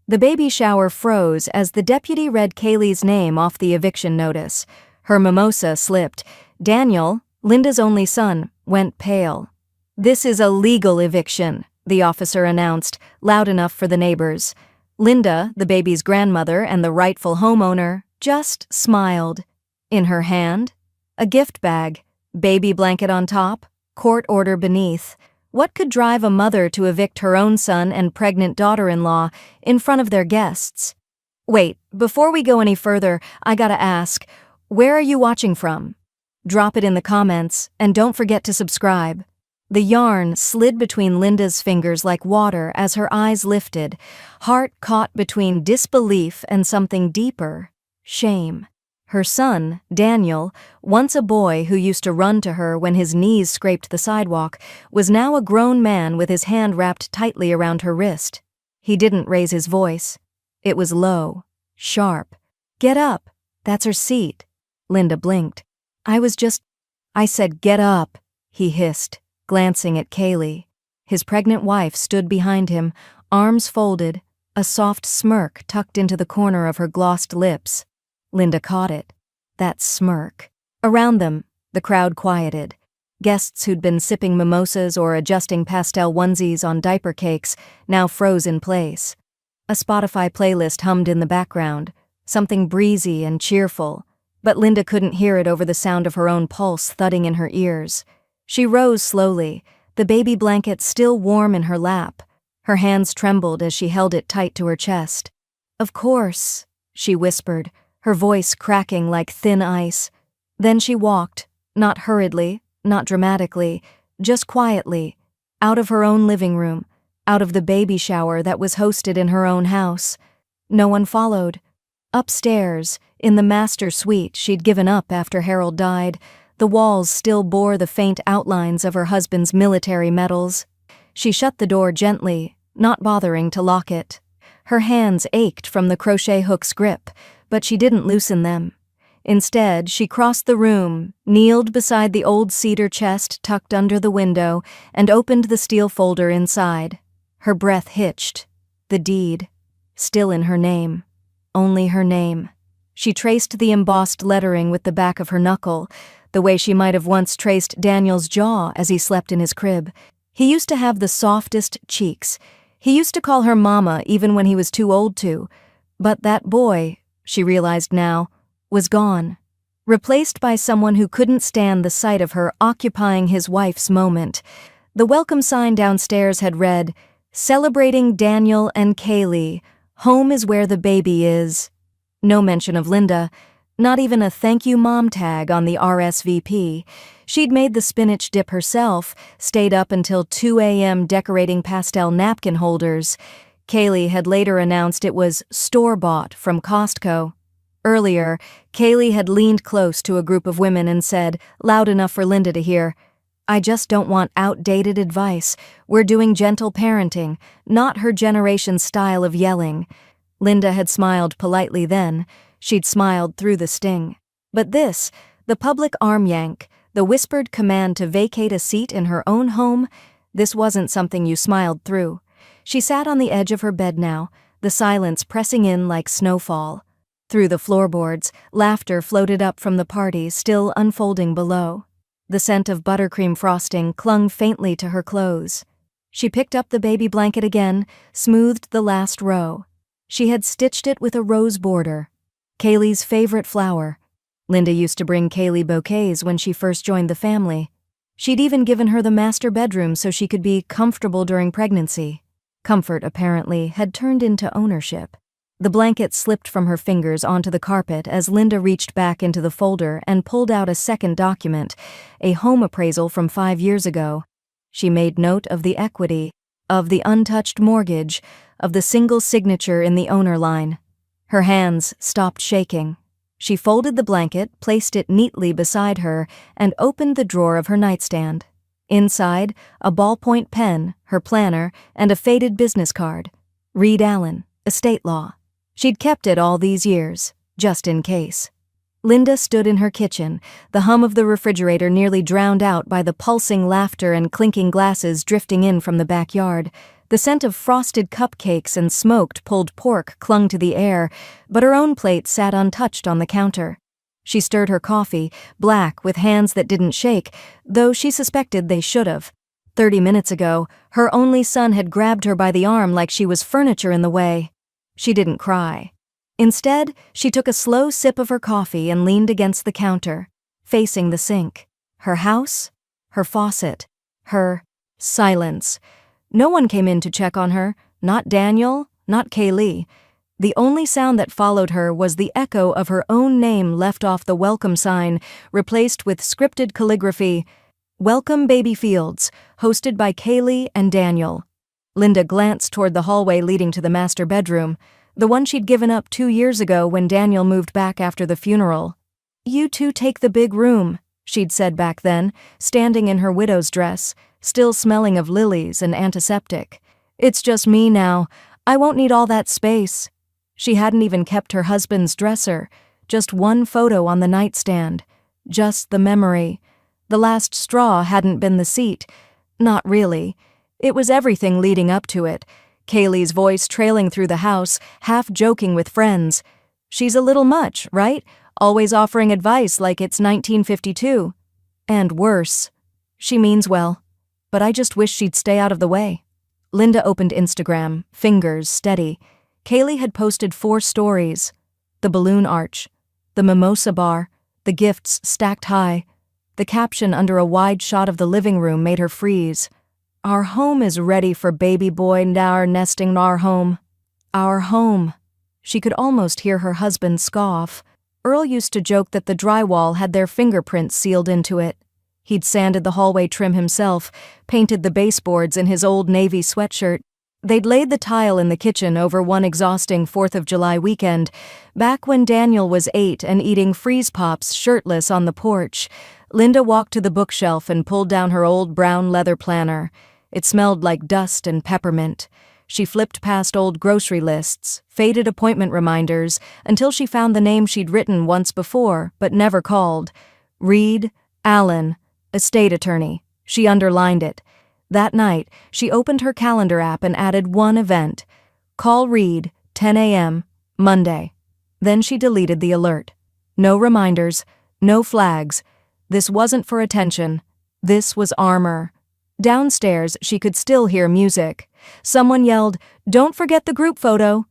The baby shower froze as the deputy read Kaylee's name off the eviction notice. Her mimosa slipped. Daniel, Linda's only son, went pale. "This is a legal eviction," the officer announced, loud enough for the neighbors. Linda, the baby's grandmother and the rightful homeowner, just smiled. In her hand, a gift bag, baby blanket on top, court order beneath. What could drive a mother to evict her own son and pregnant daughter-in-law in front of their guests? Wait, before we go any further, I gotta ask, where are you watching from? Drop it in the comments, and don't forget to subscribe. The yarn slid between Linda's fingers like water as her eyes lifted, heart caught between disbelief and something deeper, shame. Her son, Daniel, once a boy who used to run to her when his knees scraped the sidewalk, was now a grown man with his hand wrapped tightly around her wrist. He didn't raise his voice. It was low, sharp. "Get up. That's her seat." Linda blinked. I said get up," he hissed, glancing at Kaylee. His pregnant wife stood behind him, arms folded, a soft smirk tucked into the corner of her glossed lips. Linda caught it. That smirk. Around them, the crowd quieted. Guests who'd been sipping mimosas or adjusting pastel onesies on diaper cakes now froze in place. A Spotify playlist hummed in the background, something breezy and cheerful, but Linda couldn't hear it over the sound of her own pulse thudding in her ears. She rose slowly, the baby blanket still warm in her lap. Her hands trembled as she held it tight to her chest. "Of course," she whispered, her voice cracking like thin ice. Then she walked, not hurriedly, not dramatically, just quietly, out of her own living room, out of the baby shower that was hosted in her own house. No one followed. Upstairs, in the master suite she'd given up after Harold died, the walls still bore the faint outlines of her husband's military medals. She shut the door gently, not bothering to lock it. Her hands ached from the crochet hook's grip, but she didn't loosen them. Instead, she crossed the room, kneeled beside the old cedar chest tucked under the window, and opened the steel folder inside. Her breath hitched. The deed. Still in her name. Only her name. She traced the embossed lettering with the back of her knuckle, the way she might have once traced Daniel's jaw as he slept in his crib. He used to have the softest cheeks. He used to call her Mama even when he was too old to. But that boy, she realized now, was gone. Replaced by someone who couldn't stand the sight of her occupying his wife's moment. The welcome sign downstairs had read, "Celebrating Daniel and Kaylee. Home is where the baby is." No mention of Linda. Not even a "thank you mom" tag on the RSVP. She'd made the spinach dip herself, stayed up until 2 a.m. decorating pastel napkin holders. Kaylee had later announced it was store-bought from Costco. Earlier, Kaylee had leaned close to a group of women and said, loud enough for Linda to hear, "I just don't want outdated advice. We're doing gentle parenting, not her generation's style of yelling." Linda had smiled politely then. She'd smiled through the sting. But this, the public arm yank, the whispered command to vacate a seat in her own home, this wasn't something you smiled through. She sat on the edge of her bed now, the silence pressing in like snowfall. Through the floorboards, laughter floated up from the party still unfolding below. The scent of buttercream frosting clung faintly to her clothes. She picked up the baby blanket again, smoothed the last row. She had stitched it with a rose border. Kaylee's favorite flower. Linda used to bring Kaylee bouquets when she first joined the family. She'd even given her the master bedroom so she could be comfortable during pregnancy. Comfort, apparently, had turned into ownership. The blanket slipped from her fingers onto the carpet as Linda reached back into the folder and pulled out a second document, a home appraisal from 5 years ago. She made note of the equity, of the untouched mortgage, of the single signature in the owner line. Her hands stopped shaking. She folded the blanket, placed it neatly beside her, and opened the drawer of her nightstand. Inside, a ballpoint pen, her planner, and a faded business card. Reed Allen, estate law. She'd kept it all these years, just in case. Linda stood in her kitchen, the hum of the refrigerator nearly drowned out by the pulsing laughter and clinking glasses drifting in from the backyard. The scent of frosted cupcakes and smoked pulled pork clung to the air, but her own plate sat untouched on the counter. She stirred her coffee, black with hands that didn't shake, though she suspected they should have. 30 minutes ago, her only son had grabbed her by the arm like she was furniture in the way. She didn't cry. Instead, she took a slow sip of her coffee and leaned against the counter, facing the sink. Her house, her faucet, her silence. No one came in to check on her, not Daniel, not Kaylee. The only sound that followed her was the echo of her own name left off the welcome sign, replaced with scripted calligraphy, "Welcome Baby Fields," hosted by Kaylee and Daniel. Linda glanced toward the hallway leading to the master bedroom, the one she'd given up 2 years ago when Daniel moved back after the funeral. "You two take the big room," she'd said back then, standing in her widow's dress, still smelling of lilies and antiseptic. "It's just me now. I won't need all that space." She hadn't even kept her husband's dresser, just one photo on the nightstand, just the memory. The last straw hadn't been the seat. Not really. It was everything leading up to it. Kaylee's voice trailing through the house, half joking with friends. "She's a little much, right? Always offering advice like it's 1952. And worse. She means well. But I just wish she'd stay out of the way." Linda opened Instagram, fingers steady. Kaylee had posted 4 stories. The balloon arch, the mimosa bar, the gifts stacked high. The caption under a wide shot of the living room made her freeze. "Our home is ready for baby boy and our nesting our home." Our home. She could almost hear her husband scoff. Earl used to joke that the drywall had their fingerprints sealed into it. He'd sanded the hallway trim himself, painted the baseboards in his old navy sweatshirt. They'd laid the tile in the kitchen over one exhausting 4th of July weekend, back when Daniel was 8 and eating freeze pops shirtless on the porch. Linda walked to the bookshelf and pulled down her old brown leather planner. It smelled like dust and peppermint. She flipped past old grocery lists, faded appointment reminders, until she found the name she'd written once before but never called. Reed Allen, estate attorney. She underlined it. That night, she opened her calendar app and added one event. Call Reed, 10 a.m., Monday. Then she deleted the alert. No reminders, no flags. This wasn't for attention. This was armor. Downstairs, she could still hear music. Someone yelled, "Don't forget the group photo."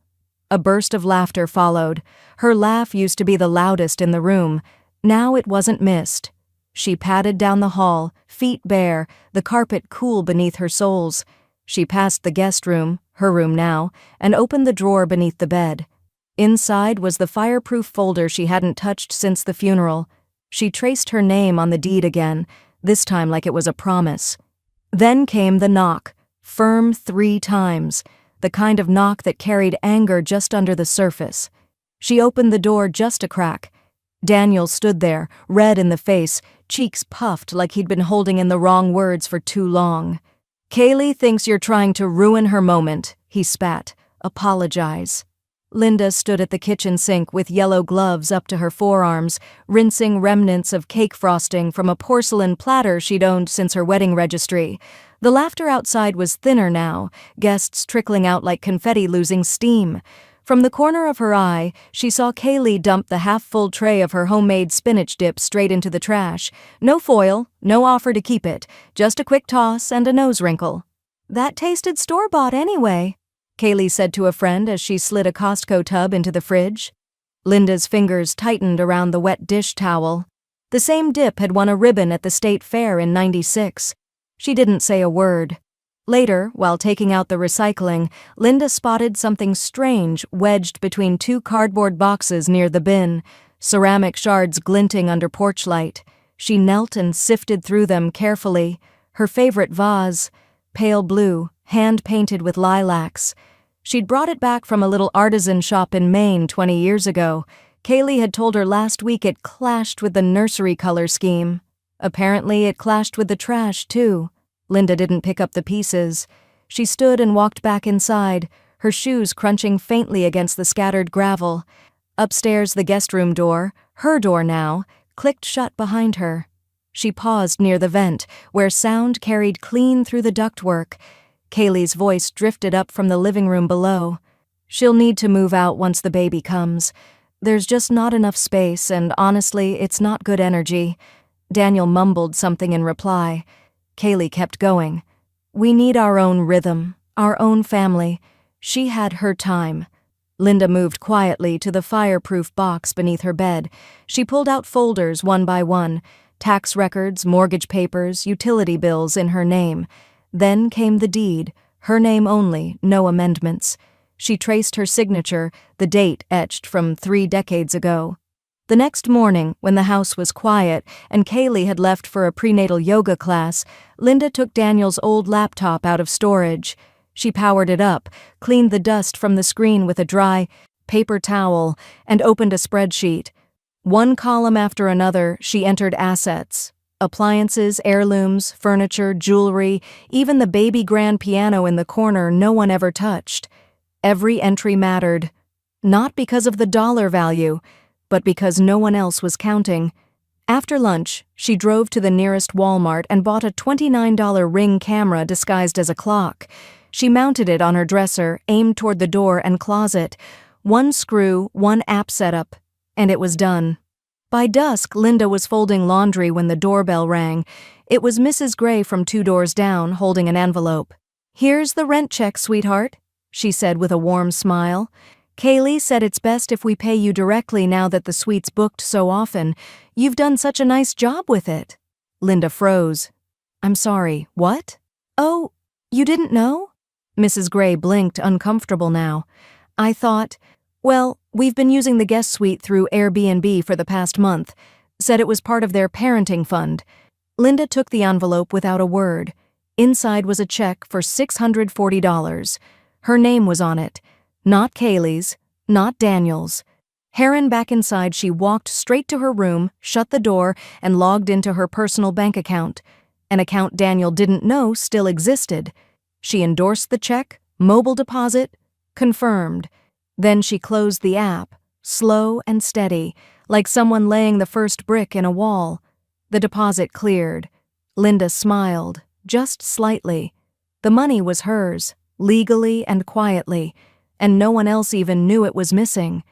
A burst of laughter followed. Her laugh used to be the loudest in the room. Now it wasn't missed. She padded down the hall, feet bare, the carpet cool beneath her soles. She passed the guest room, her room now, and opened the drawer beneath the bed. Inside was the fireproof folder she hadn't touched since the funeral. She traced her name on the deed again, this time like it was a promise. Then came the knock, firm 3 times, the kind of knock that carried anger just under the surface. She opened the door just a crack. Daniel stood there, red in the face, cheeks puffed like he'd been holding in the wrong words for too long. "Kaylee thinks you're trying to ruin her moment," he spat. "Apologize." Linda stood at the kitchen sink with yellow gloves up to her forearms, rinsing remnants of cake frosting from a porcelain platter she'd owned since her wedding registry. The laughter outside was thinner now, guests trickling out like confetti losing steam. From the corner of her eye, she saw Kaylee dump the half-full tray of her homemade spinach dip straight into the trash. No foil, no offer to keep it, just a quick toss and a nose wrinkle. "That tasted store-bought anyway," Kaylee said to a friend as she slid a Costco tub into the fridge. Linda's fingers tightened around the wet dish towel. The same dip had won a ribbon at the state fair in '96. She didn't say a word. Later, while taking out the recycling, Linda spotted something strange wedged between 2 cardboard boxes near the bin, ceramic shards glinting under porch light. She knelt and sifted through them carefully. Her favorite vase, pale blue, hand-painted with lilacs. She'd brought it back from a little artisan shop in Maine 20 years ago. Kaylee had told her last week it clashed with the nursery color scheme. Apparently, it clashed with the trash, too. Linda didn't pick up the pieces. She stood and walked back inside, her shoes crunching faintly against the scattered gravel. Upstairs, the guest room door, her door now, clicked shut behind her. She paused near the vent, where sound carried clean through the ductwork. Kaylee's voice drifted up from the living room below. "She'll need to move out once the baby comes. There's just not enough space, and honestly, it's not good energy." Daniel mumbled something in reply. Kaylee kept going. "We need our own rhythm, our own family." She had her time. Linda moved quietly to the fireproof box beneath her bed. She pulled out folders one by one, tax records, mortgage papers, utility bills in her name. Then came the deed, her name only, no amendments. She traced her signature, the date etched from 3 decades ago. The next morning, when the house was quiet and Kaylee had left for a prenatal yoga class, Linda took Daniel's old laptop out of storage. She powered it up, cleaned the dust from the screen with a dry paper towel, and opened a spreadsheet. One column after another, she entered assets. Appliances, heirlooms, furniture, jewelry, even the baby grand piano in the corner no one ever touched. Every entry mattered. Not because of the dollar value, but because no one else was counting. After lunch, she drove to the nearest Walmart and bought a $29 Ring camera disguised as a clock. She mounted it on her dresser, aimed toward the door and closet. One screw, one app setup, and it was done. By dusk, Linda was folding laundry when the doorbell rang. It was Mrs. Gray from 2 doors down, holding an envelope. "Here's the rent check, sweetheart," she said with a warm smile. "Kaylee said it's best if we pay you directly now that the suite's booked so often. You've done such a nice job with it." Linda froze. "I'm sorry, what?" "Oh, you didn't know?" Mrs. Gray blinked, uncomfortable now. "I thought, well, we've been using the guest suite through Airbnb for the past month. Said it was part of their parenting fund." Linda took the envelope without a word. Inside was a check for $640. Her name was on it. Not Kaylee's, not Daniel's. Heron back inside, she walked straight to her room, shut the door, and logged into her personal bank account. An account Daniel didn't know still existed. She endorsed the check, mobile deposit, confirmed. Then she closed the app, slow and steady, like someone laying the first brick in a wall. The deposit cleared. Linda smiled, just slightly. The money was hers, legally and quietly, and no one else even knew it was missing.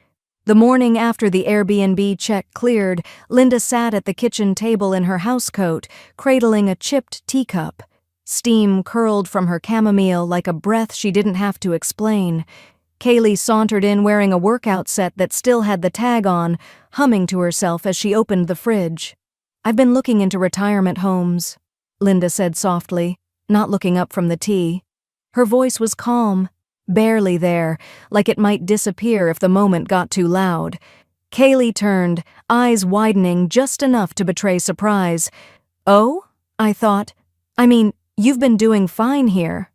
The morning after the Airbnb check cleared, Linda sat at the kitchen table in her housecoat, cradling a chipped teacup. Steam curled from her chamomile like a breath she didn't have to explain. Kaylee sauntered in wearing a workout set that still had the tag on, humming to herself as she opened the fridge. "I've been looking into retirement homes," Linda said softly, not looking up from the tea. Her voice was calm, barely there, like it might disappear if the moment got too loud. Kaylee turned, eyes widening just enough to betray surprise. "Oh?" I thought. "I mean, you've been doing fine here."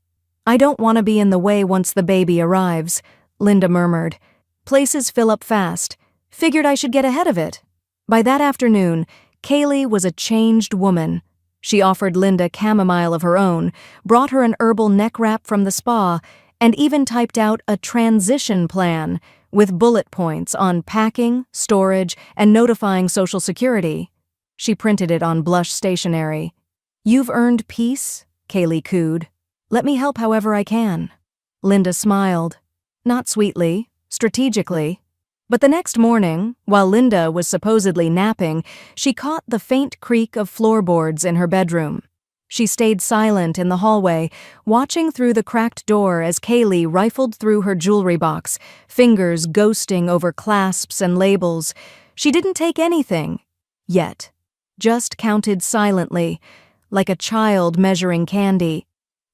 "I don't want to be in the way once the baby arrives," Linda murmured. "Places fill up fast. Figured I should get ahead of it." By that afternoon, Kaylee was a changed woman. She offered Linda chamomile of her own, brought her an herbal neck wrap from the spa, and even typed out a transition plan with bullet points on packing, storage, and notifying Social Security. She printed it on blush stationery. "You've earned peace," Kaylee cooed. "Let me help however I can." Linda smiled. Not sweetly, strategically. But the next morning, while Linda was supposedly napping, she caught the faint creak of floorboards in her bedroom. She stayed silent in the hallway, watching through the cracked door as Kaylee rifled through her jewelry box, fingers ghosting over clasps and labels. She didn't take anything. Yet. Just counted silently, like a child measuring candy.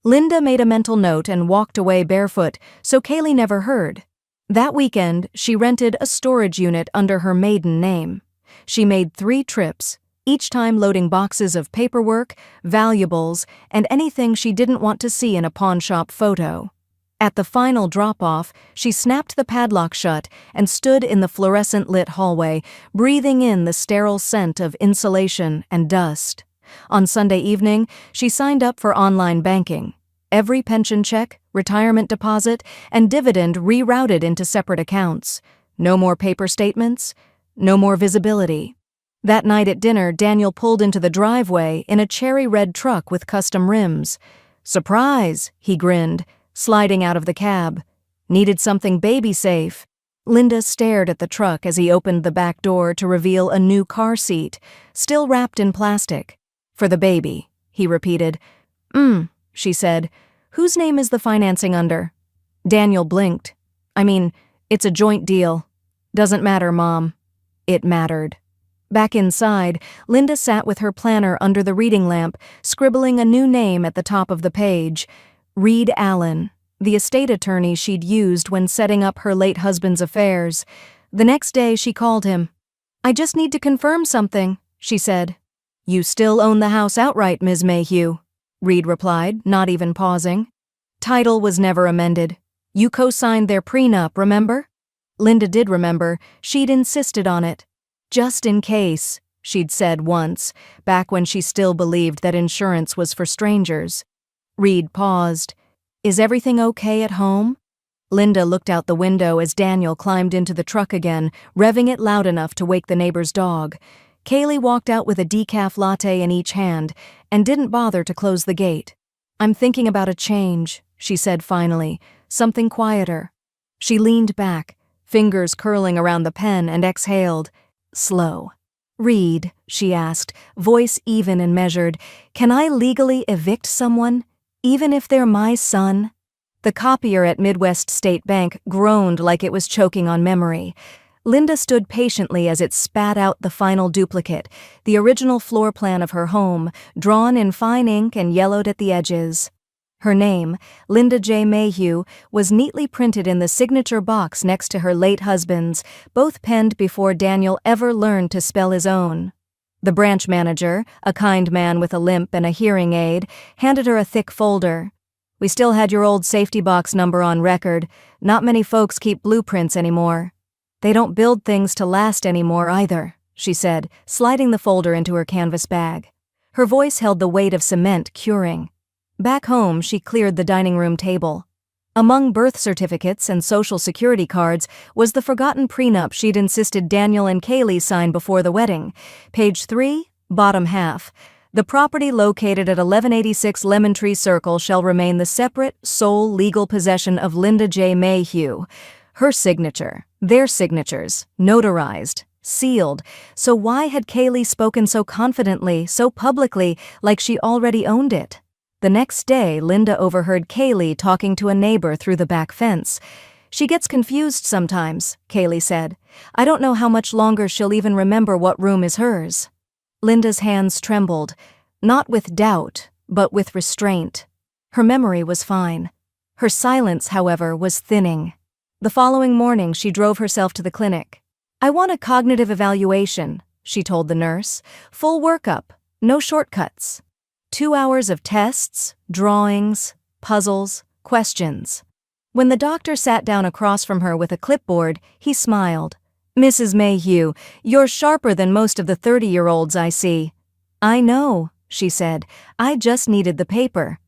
Linda made a mental note and walked away barefoot, so Kaylee never heard. That weekend, she rented a storage unit under her maiden name. She made 3 trips, each time loading boxes of paperwork, valuables, and anything she didn't want to see in a pawnshop photo. At the final drop-off, she snapped the padlock shut and stood in the fluorescent-lit hallway, breathing in the sterile scent of insulation and dust. On Sunday evening, she signed up for online banking. Every pension check, retirement deposit, and dividend rerouted into separate accounts. No more paper statements. No more visibility. That night at dinner, Daniel pulled into the driveway in a cherry-red truck with custom rims. "Surprise," he grinned, sliding out of the cab. "Needed something baby-safe." Linda stared at the truck as he opened the back door to reveal a new car seat, still wrapped in plastic. "For the baby," he repeated. She said. "Whose name is the financing under?" Daniel blinked. "I mean, it's a joint deal." "Doesn't matter, Mom." It mattered. Back inside, Linda sat with her planner under the reading lamp, scribbling a new name at the top of the page. Reed Allen, the estate attorney she'd used when setting up her late husband's affairs. The next day she called him. "I just need to confirm something," she said. "You still own the house outright, Ms. Mayhew," Reed replied, not even pausing. "Title was never amended. You co-signed their prenup, remember?" Linda did remember. She'd insisted on it. "Just in case," she'd said once, back when she still believed that insurance was for strangers. Reed paused. "Is everything okay at home?" Linda looked out the window as Daniel climbed into the truck again, revving it loud enough to wake the neighbor's dog. Kaylee walked out with a decaf latte in each hand and didn't bother to close the gate. "I'm thinking about a change," she said finally, "something quieter." She leaned back, fingers curling around the pen, and exhaled. Slow. "Reed," she asked, voice even and measured, "can I legally evict someone, even if they're my son?" The copier at Midwest State Bank groaned like it was choking on memory. Linda stood patiently as it spat out the final duplicate, the original floor plan of her home, drawn in fine ink and yellowed at the edges. Her name, Linda J. Mayhew, was neatly printed in the signature box next to her late husband's, both penned before Daniel ever learned to spell his own. The branch manager, a kind man with a limp and a hearing aid, handed her a thick folder. "We still had your old safety box number on record. Not many folks keep blueprints anymore." "They don't build things to last anymore either," she said, sliding the folder into her canvas bag. Her voice held the weight of cement curing. Back home, she cleared the dining room table. Among birth certificates and social security cards was the forgotten prenup she'd insisted Daniel and Kaylee sign before the wedding. Page 3, bottom half. "The property located at 1186 Lemon Tree Circle shall remain the separate, sole legal possession of Linda J. Mayhew." Her signature, their signatures, notarized, sealed. So why had Kaylee spoken so confidently, so publicly, like she already owned it? The next day, Linda overheard Kaylee talking to a neighbor through the back fence. "She gets confused sometimes," Kaylee said. "I don't know how much longer she'll even remember what room is hers." Linda's hands trembled, not with doubt, but with restraint. Her memory was fine. Her silence, however, was thinning. The following morning, she drove herself to the clinic. "I want a cognitive evaluation," she told the nurse. "Full workup, no shortcuts. 2 hours of tests, drawings, puzzles, questions." When the doctor sat down across from her with a clipboard, he smiled. "Mrs. Mayhew, you're sharper than most of the 30-year-olds I see." "I know," she said. "I just needed the paper."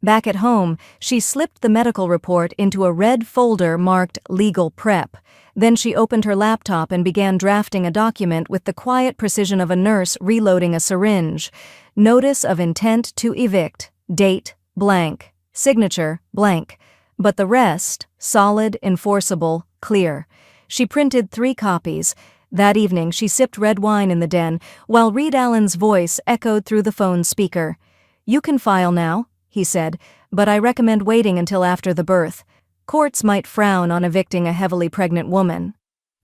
Back at home, she slipped the medical report into a red folder marked Legal Prep. Then she opened her laptop and began drafting a document with the quiet precision of a nurse reloading a syringe. Notice of intent to evict, date, blank, signature, blank. But the rest, solid, enforceable, clear. She printed 3 copies. That evening, she sipped red wine in the den, while Reed Allen's voice echoed through the phone speaker. "You can file now," he said, "but I recommend waiting until after the birth. Courts might frown on evicting a heavily pregnant woman."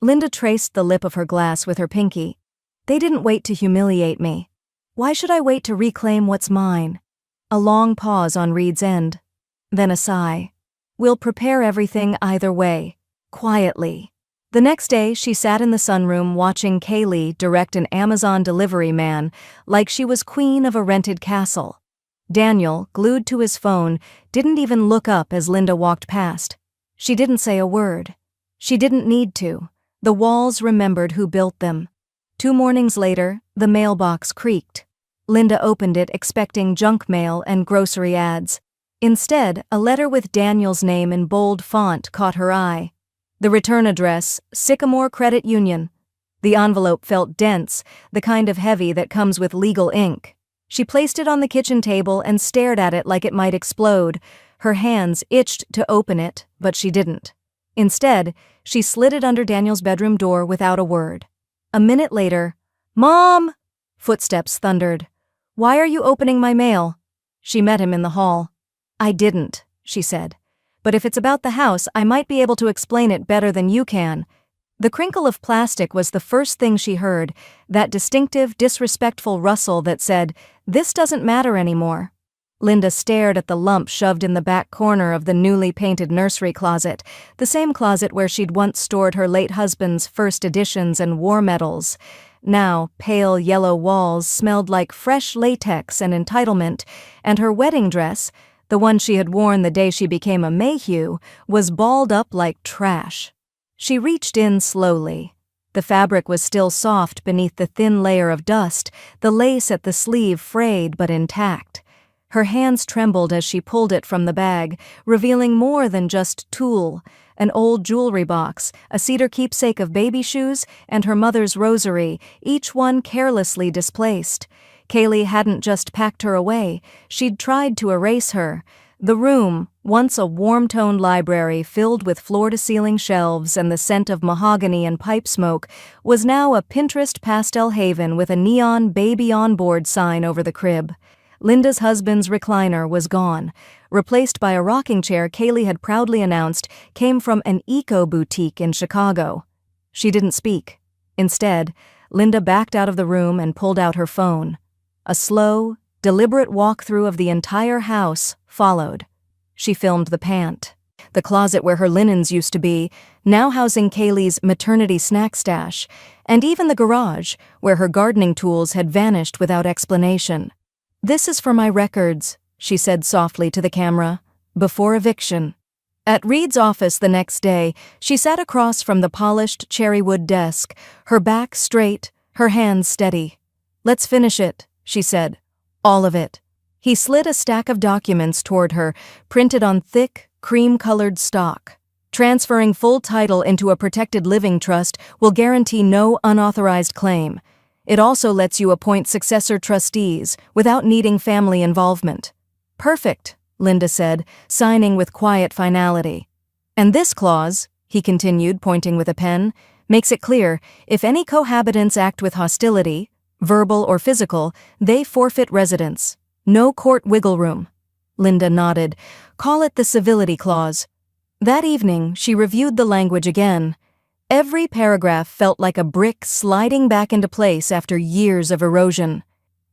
Linda traced the lip of her glass with her pinky. "They didn't wait to humiliate me. Why should I wait to reclaim what's mine?" A long pause on Reed's end. Then a sigh. "We'll prepare everything either way. Quietly." The next day, she sat in the sunroom watching Kaylee direct an Amazon delivery man like she was queen of a rented castle. Daniel, glued to his phone, didn't even look up as Linda walked past. She didn't say a word. She didn't need to. The walls remembered who built them. 2 mornings later, the mailbox creaked. Linda opened it expecting junk mail and grocery ads. Instead, a letter with Daniel's name in bold font caught her eye. The return address, Sycamore Credit Union. The envelope felt dense, the kind of heavy that comes with legal ink. She placed it on the kitchen table and stared at it like it might explode. Her hands itched to open it, but she didn't. Instead, she slid it under Daniel's bedroom door without a word. A minute later, "Mom!" Footsteps thundered. "Why are you opening my mail?" She met him in the hall. "I didn't," she said. "But if it's about the house, I might be able to explain it better than you can." The crinkle of plastic was the first thing she heard, that distinctive, disrespectful rustle that said, "This doesn't matter anymore." Linda stared at the lump shoved in the back corner of the newly painted nursery closet, the same closet where she'd once stored her late husband's first editions and war medals. Now, pale yellow walls smelled like fresh latex and entitlement, and her wedding dress, the one she had worn the day she became a Mayhew, was balled up like trash. She reached in slowly. The fabric was still soft beneath the thin layer of dust, the lace at the sleeve frayed but intact. Her hands trembled as she pulled it from the bag, revealing more than just tulle, an old jewelry box, a cedar keepsake of baby shoes, and her mother's rosary, each one carelessly displaced. Kaylee hadn't just packed her away, she'd tried to erase her. The room, once a warm-toned library filled with floor-to-ceiling shelves and the scent of mahogany and pipe smoke, was now a Pinterest pastel haven with a neon baby on board sign over the crib. Linda's husband's recliner was gone, replaced by a rocking chair Kaylee had proudly announced came from an eco-boutique in Chicago. She didn't speak. Instead, Linda backed out of the room and pulled out her phone. A slow, deliberate walkthrough of the entire house followed. She filmed the pant, the closet where her linens used to be, now housing Kaylee's maternity snack stash, and even the garage, where her gardening tools had vanished without explanation. "This is for my records," she said softly to the camera, "before eviction." At Reed's office the next day, she sat across from the polished cherrywood desk, her back straight, her hands steady. "Let's finish it," she said. "All of it." He slid a stack of documents toward her, printed on thick, cream-colored stock. "Transferring full title into a protected living trust will guarantee no unauthorized claim. It also lets you appoint successor trustees without needing family involvement." "Perfect," Linda said, signing with quiet finality. "And this clause," he continued, pointing with a pen, "makes it clear, if any cohabitants act with hostility, verbal or physical, they forfeit residence. No court wiggle room." Linda nodded. "Call it the civility clause." That evening, she reviewed the language again. Every paragraph felt like a brick sliding back into place after years of erosion.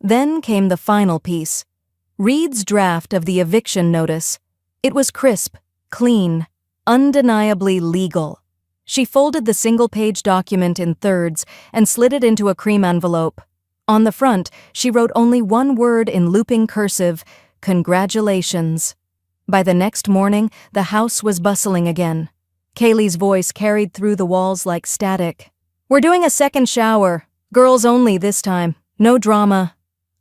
Then came the final piece. Reed's draft of the eviction notice. It was crisp, clean, undeniably legal. She folded the single-page document in thirds and slid it into a cream envelope. On the front, she wrote only one word in looping cursive, "Congratulations." By the next morning, the house was bustling again. Kaylee's voice carried through the walls like static. "We're doing a second shower. Girls only this time. No drama."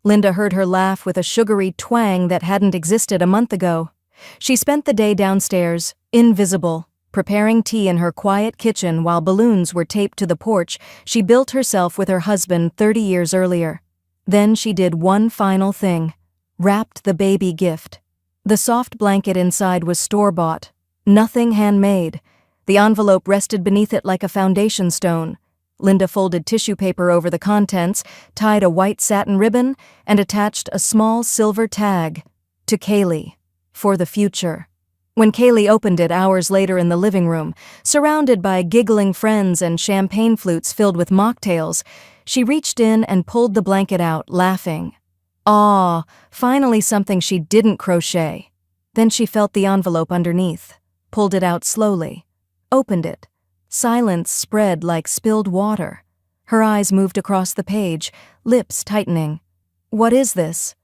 Linda heard her laugh with a sugary twang that hadn't existed a month ago. She spent the day downstairs, invisible, preparing tea in her quiet kitchen while balloons were taped to the porch she built herself with her husband 30 years earlier. Then she did one final thing. Wrapped the baby gift. The soft blanket inside was store-bought. Nothing handmade. The envelope rested beneath it like a foundation stone. Linda folded tissue paper over the contents, tied a white satin ribbon, and attached a small silver tag. To Kaylee. For the future. When Kaylee opened it hours later in the living room, surrounded by giggling friends and champagne flutes filled with mocktails, she reached in and pulled the blanket out, laughing. Ah, finally something she didn't crochet. Then she felt the envelope underneath, pulled it out slowly, opened it. Silence spread like spilled water. Her eyes moved across the page, lips tightening. "What is this?"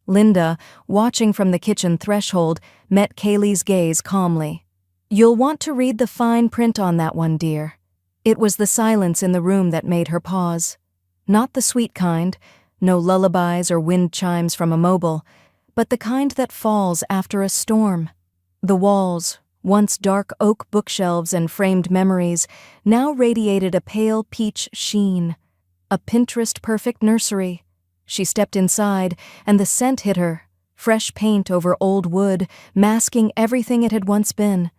Linda, watching from the kitchen threshold, met Kaylee's gaze calmly. "You'll want to read the fine print on that one, dear." It was the silence in the room that made her pause. Not the sweet kind, no lullabies or wind chimes from a mobile, but the kind that falls after a storm. The walls, once dark oak bookshelves and framed memories, now radiated a pale peach sheen. A Pinterest-perfect nursery. She stepped inside, and the scent hit her. Fresh paint over old wood, masking everything it had once been.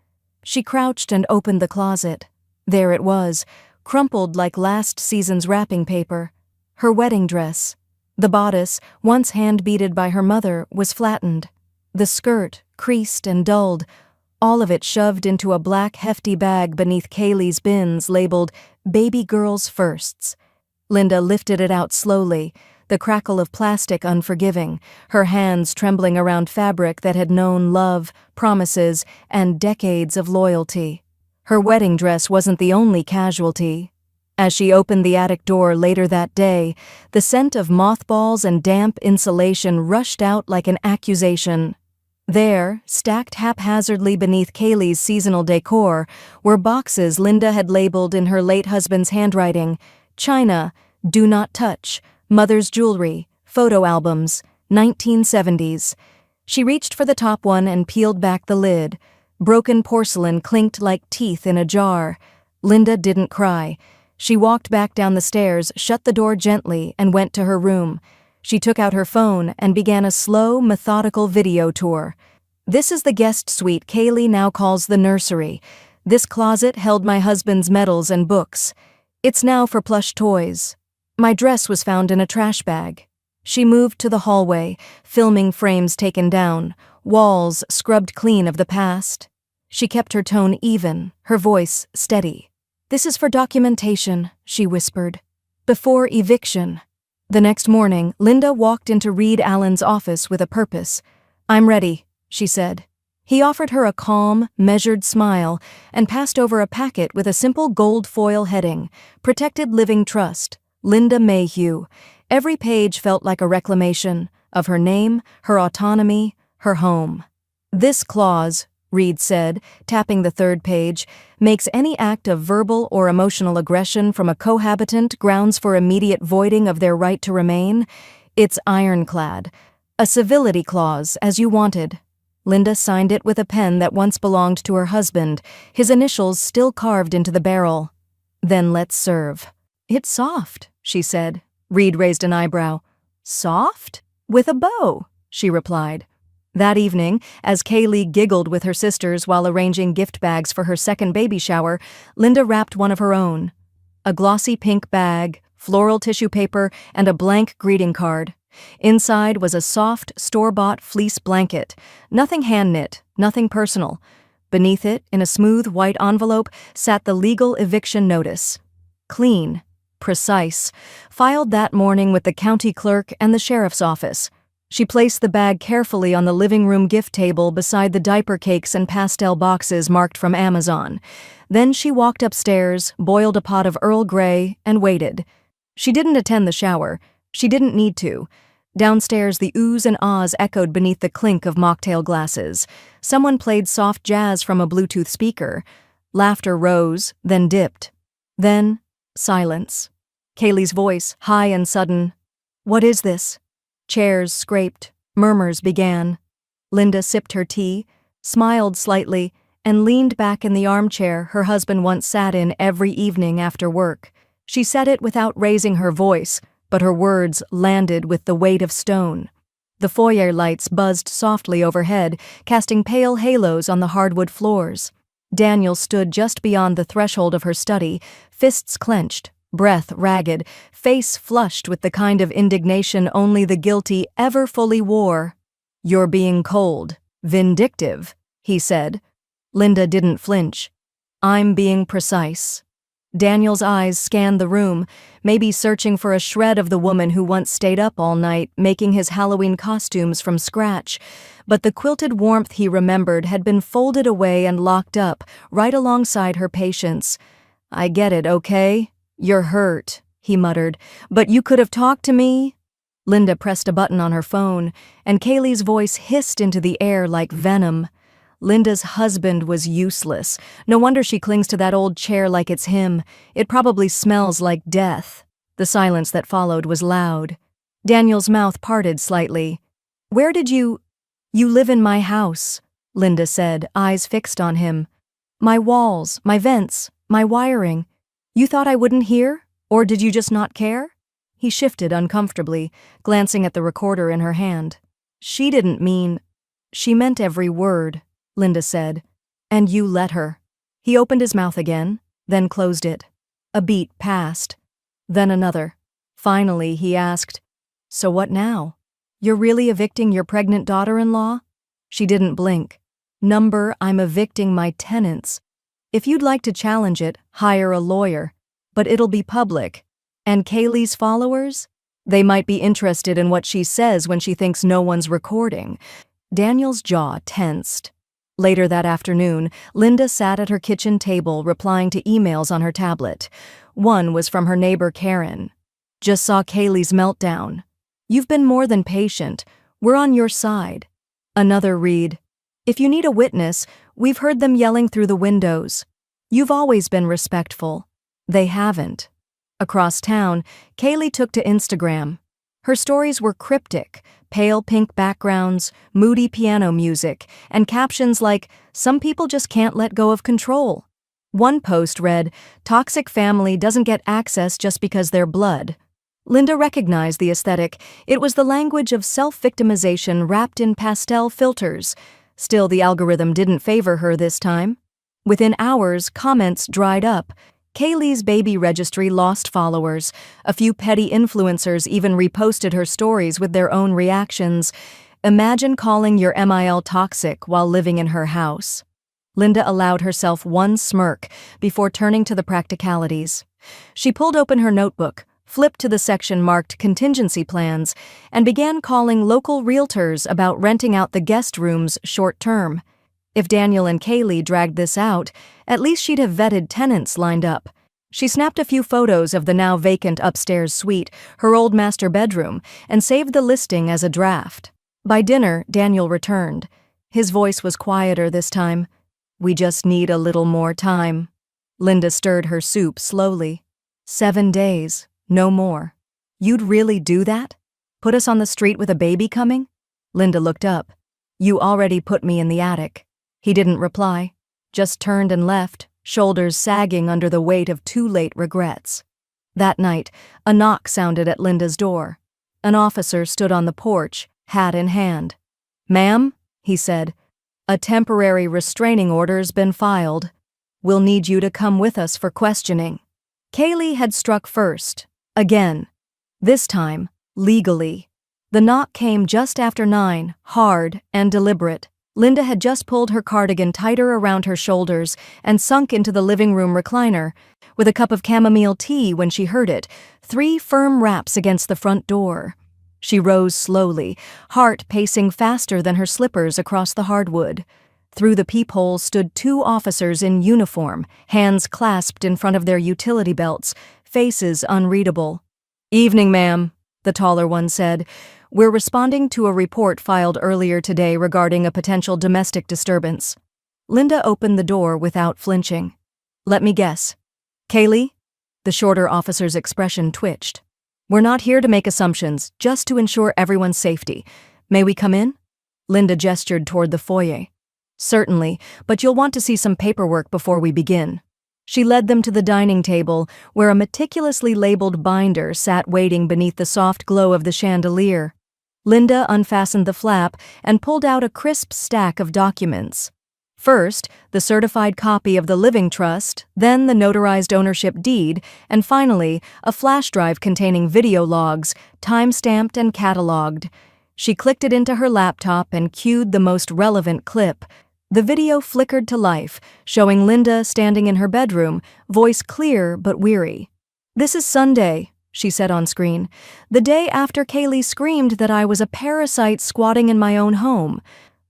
She crouched and opened the closet. There it was, crumpled like last season's wrapping paper. Her wedding dress. The bodice, once hand-beaded by her mother, was flattened. The skirt, creased and dulled, all of it shoved into a black hefty bag beneath Kaylee's bins labeled Baby Girl's Firsts. Linda lifted it out slowly, the crackle of plastic unforgiving, her hands trembling around fabric that had known love, promises, and decades of loyalty. Her wedding dress wasn't the only casualty. As she opened the attic door later that day, the scent of mothballs and damp insulation rushed out like an accusation. There, stacked haphazardly beneath Kaylee's seasonal decor, were boxes Linda had labeled in her late husband's handwriting: China, do not touch, mother's jewelry, photo albums, 1970s. She reached for the top one and peeled back the lid. Broken porcelain clinked like teeth in a jar. Linda didn't cry. She walked back down the stairs, shut the door gently, and went to her room. She took out her phone and began a slow, methodical video tour. This is the guest suite Kaylee now calls the nursery. This closet held my husband's medals and books. It's now for plush toys. My dress was found in a trash bag. She moved to the hallway, filming frames taken down, walls scrubbed clean of the past. She kept her tone even, her voice steady. This is for documentation, she whispered. Before eviction. The next morning, Linda walked into Reed Allen's office with a purpose. I'm ready, she said. He offered her a calm, measured smile and passed over a packet with a simple gold foil heading, Protected Living Trust, Linda Mayhew. Every page felt like a reclamation of her name, her autonomy, her home. This clause, Reed said, tapping the third page, makes any act of verbal or emotional aggression from a cohabitant grounds for immediate voiding of their right to remain. It's ironclad. A civility clause, as you wanted. Linda signed it with a pen that once belonged to her husband, his initials still carved into the barrel. Then let's serve. It's soft, she said. Reed raised an eyebrow. Soft? With a bow, she replied. That evening, as Kaylee giggled with her sisters while arranging gift bags for her second baby shower, Linda wrapped one of her own. A glossy pink bag, floral tissue paper, and a blank greeting card. Inside was a soft, store-bought fleece blanket. Nothing hand-knit, nothing personal. Beneath it, in a smooth white envelope, sat the legal eviction notice. Clean, precise, filed that morning with the county clerk and the sheriff's office. She placed the bag carefully on the living room gift table beside the diaper cakes and pastel boxes marked from Amazon. Then she walked upstairs, boiled a pot of Earl Grey, and waited. She didn't attend the shower. She didn't need to. Downstairs, the oohs and ahs echoed beneath the clink of mocktail glasses. Someone played soft jazz from a Bluetooth speaker. Laughter rose, then dipped. Then, silence. Kaylee's voice, high and sudden. What is this? Chairs scraped. Murmurs began. Linda sipped her tea, smiled slightly, and leaned back in the armchair her husband once sat in every evening after work. She said it without raising her voice, but her words landed with the weight of stone. The foyer lights buzzed softly overhead, casting pale halos on the hardwood floors. Daniel stood just beyond the threshold of her study, fists clenched, breath ragged, face flushed with the kind of indignation only the guilty ever fully wore. You're being cold, vindictive, he said. Linda didn't flinch. I'm being precise. Daniel's eyes scanned the room, maybe searching for a shred of the woman who once stayed up all night making his Halloween costumes from scratch, but the quilted warmth he remembered had been folded away and locked up, right alongside her patience. I get it, okay? You're hurt, he muttered, but you could have talked to me? Linda pressed a button on her phone, and Kaylee's voice hissed into the air like venom. Linda's husband was useless. No wonder she clings to that old chair like it's him. It probably smells like death. The silence that followed was loud. Daniel's mouth parted slightly. Where did you live in my house? Linda said, eyes fixed on him. My walls, my vents, my wiring. You thought I wouldn't hear? Or did you just not care? He shifted uncomfortably, glancing at the recorder in her hand. She didn't mean... She meant every word, Linda said. And you let her. He opened his mouth again, then closed it. A beat passed. Then another. Finally, he asked, So what now? You're really evicting your pregnant daughter-in-law? She didn't blink. Number, I'm evicting my tenants. If you'd like to challenge it, hire a lawyer. But it'll be public. And Kaylee's followers? They might be interested in what she says when she thinks no one's recording. Daniel's jaw tensed. Later that afternoon, Linda sat at her kitchen table replying to emails on her tablet. One was from her neighbor Karen. Just saw Kaylee's meltdown. You've been more than patient. We're on your side. Another read. If you need a witness, we've heard them yelling through the windows. You've always been respectful. They haven't. Across town, Kaylee took to Instagram. Her stories were cryptic, pale pink backgrounds, moody piano music, and captions like, Some people just can't let go of control. One post read, Toxic family doesn't get access just because they're blood. Linda recognized the aesthetic. It was the language of self-victimization wrapped in pastel filters. Still, the algorithm didn't favor her this time. Within hours, comments dried up. Kaylee's baby registry lost followers. A few petty influencers even reposted her stories with their own reactions. Imagine calling your MIL toxic while living in her house. Linda allowed herself one smirk before turning to the practicalities. She pulled open her notebook, flipped to the section marked contingency plans, and began calling local realtors about renting out the guest rooms short-term. If Daniel and Kaylee dragged this out, at least she'd have vetted tenants lined up. She snapped a few photos of the now vacant upstairs suite, her old master bedroom, and saved the listing as a draft. By dinner, Daniel returned. His voice was quieter this time. We just need a little more time. Linda stirred her soup slowly. 7 days, no more. You'd really do that? Put us on the street with a baby coming? Linda looked up. You already put me in the attic. He didn't reply, just turned and left, shoulders sagging under the weight of too late regrets. That night, a knock sounded at Linda's door. An officer stood on the porch, hat in hand. Ma'am, he said, a temporary restraining order's been filed. We'll need you to come with us for questioning. Kaylee had struck first, again. This time, legally. The knock came just after 9, hard and deliberate. Linda had just pulled her cardigan tighter around her shoulders and sunk into the living room recliner, with a cup of chamomile tea when she heard it, 3 firm raps against the front door. She rose slowly, heart pacing faster than her slippers across the hardwood. Through the peephole stood 2 officers in uniform, hands clasped in front of their utility belts, faces unreadable. Evening, ma'am, the taller one said. We're responding to a report filed earlier today regarding a potential domestic disturbance. Linda opened the door without flinching. Let me guess. Kaylee? The shorter officer's expression twitched. We're not here to make assumptions, just to ensure everyone's safety. May we come in? Linda gestured toward the foyer. Certainly, but you'll want to see some paperwork before we begin. She led them to the dining table, where a meticulously labeled binder sat waiting beneath the soft glow of the chandelier. Linda unfastened the flap and pulled out a crisp stack of documents. First, the certified copy of the living trust, then the notarized ownership deed, and finally, a flash drive containing video logs, time-stamped and catalogued. She clicked it into her laptop and cued the most relevant clip. The video flickered to life, showing Linda standing in her bedroom, voice clear but weary. This is Sunday, she said on screen, the day after Kaylee screamed that I was a parasite squatting in my own home.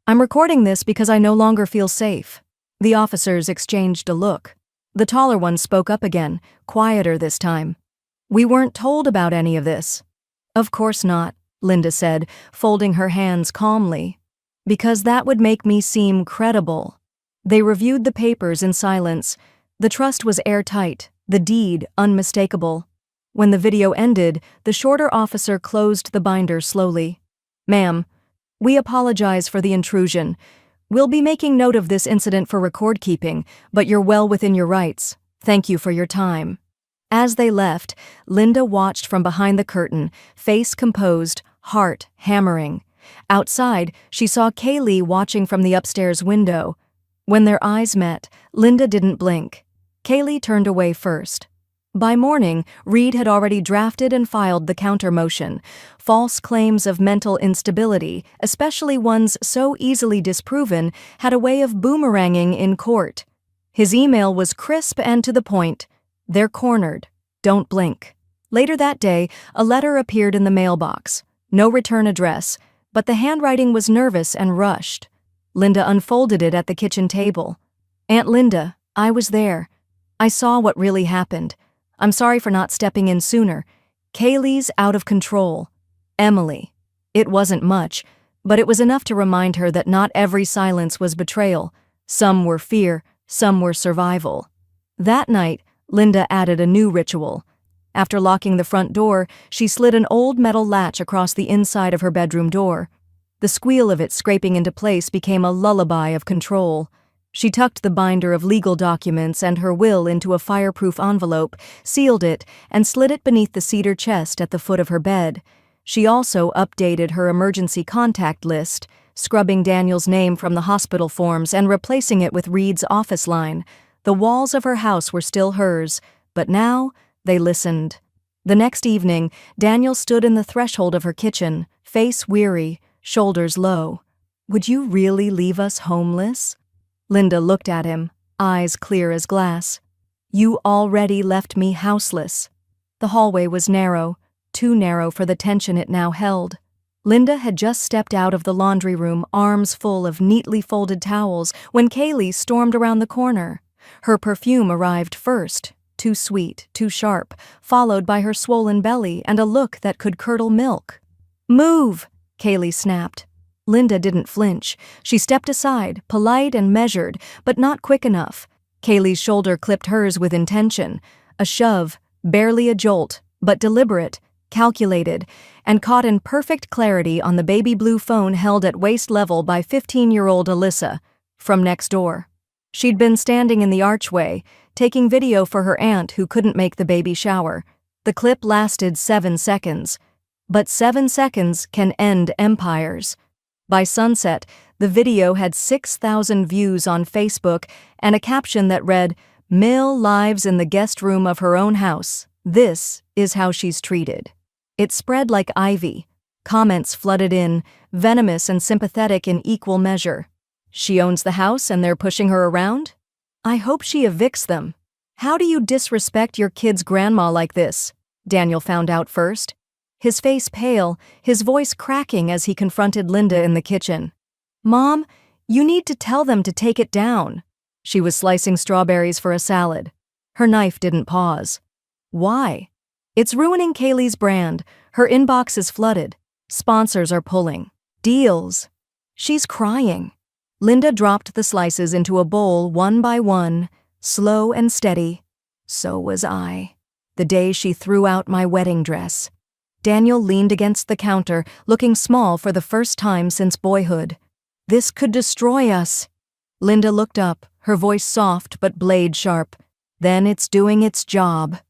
I'm recording this because I no longer feel safe. The officers exchanged a look. The taller one spoke up again, quieter this time. We weren't told about any of this. Of course not, Linda said, folding her hands calmly. Because that would make me seem credible. They reviewed the papers in silence. The trust was airtight, the deed unmistakable. When the video ended, the shorter officer closed the binder slowly. Ma'am, we apologize for the intrusion. We'll be making note of this incident for record keeping, but you're well within your rights. Thank you for your time." As they left, Linda watched from behind the curtain, face composed, heart hammering. Outside, she saw Kaylee watching from the upstairs window. When their eyes met, Linda didn't blink. Kaylee turned away first. By morning, Reed had already drafted and filed the counter motion. False claims of mental instability, especially ones so easily disproven, had a way of boomeranging in court. His email was crisp and to the point. "They're cornered. Don't blink." Later that day, a letter appeared in the mailbox. No return address, but the handwriting was nervous and rushed. Linda unfolded it at the kitchen table. "Aunt Linda, I was there. I saw what really happened. I'm sorry for not stepping in sooner. Kaylee's out of control. Emily." It wasn't much, but it was enough to remind her that not every silence was betrayal. Some were fear, some were survival. That night, Linda added a new ritual. After locking the front door, she slid an old metal latch across the inside of her bedroom door. The squeal of it scraping into place became a lullaby of control. She tucked the binder of legal documents and her will into a fireproof envelope, sealed it, and slid it beneath the cedar chest at the foot of her bed. She also updated her emergency contact list, scrubbing Daniel's name from the hospital forms and replacing it with Reed's office line. The walls of her house were still hers, but now they listened. The next evening, Daniel stood in the threshold of her kitchen, face weary, shoulders low. "Would you really leave us homeless?" Linda looked at him, eyes clear as glass. "You already left me houseless." The hallway was narrow, too narrow for the tension it now held. Linda had just stepped out of the laundry room, arms full of neatly folded towels, when Kaylee stormed around the corner. Her perfume arrived first, too sweet, too sharp, followed by her swollen belly and a look that could curdle milk. "Move!" Kaylee snapped. Linda didn't flinch. She stepped aside, polite and measured, but not quick enough. Kaylee's shoulder clipped hers with intention. A shove, barely a jolt, but deliberate, calculated, and caught in perfect clarity on the baby blue phone held at waist level by 15-year-old Alyssa, from next door. She'd been standing in the archway, taking video for her aunt who couldn't make the baby shower. The clip lasted 7 seconds. But 7 seconds can end empires. By sunset, the video had 6,000 views on Facebook and a caption that read, "Mill lives in the guest room of her own house. This is how she's treated." It spread like ivy. Comments flooded in, venomous and sympathetic in equal measure. "She owns the house and they're pushing her around? I hope she evicts them. How do you disrespect your kid's grandma like this?" Daniel found out first. His face pale, his voice cracking as he confronted Linda in the kitchen. "Mom, you need to tell them to take it down." She was slicing strawberries for a salad. Her knife didn't pause. "Why?" "It's ruining Kaylee's brand. Her inbox is flooded. Sponsors are pulling. Deals." "She's crying." Linda dropped the slices into a bowl one by one, slow and steady. "So was I. The day she threw out my wedding dress." Daniel leaned against the counter, looking small for the first time since boyhood. "This could destroy us." Linda looked up, her voice soft but blade sharp. "Then it's doing its job."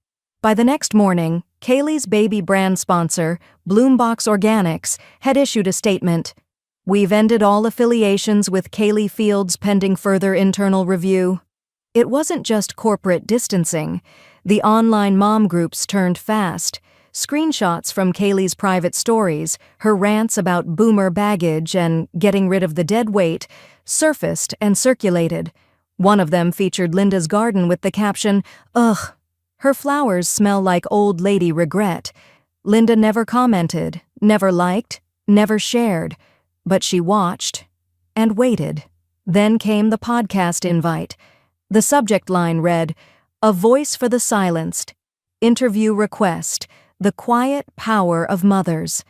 By the next morning, Kaylee's baby brand sponsor, Bloombox Organics, had issued a statement. "We've ended all affiliations with Kaylee Fields pending further internal review." It wasn't just corporate distancing. The online mom groups turned fast. Screenshots from Kaylee's private stories, her rants about boomer baggage and getting rid of the dead weight, surfaced and circulated. One of them featured Linda's garden with the caption, "Ugh, her flowers smell like old lady regret." Linda never commented, never liked, never shared, but she watched and waited. Then came the podcast invite. The subject line read, "A voice for the silenced. Interview request. The quiet power of mothers."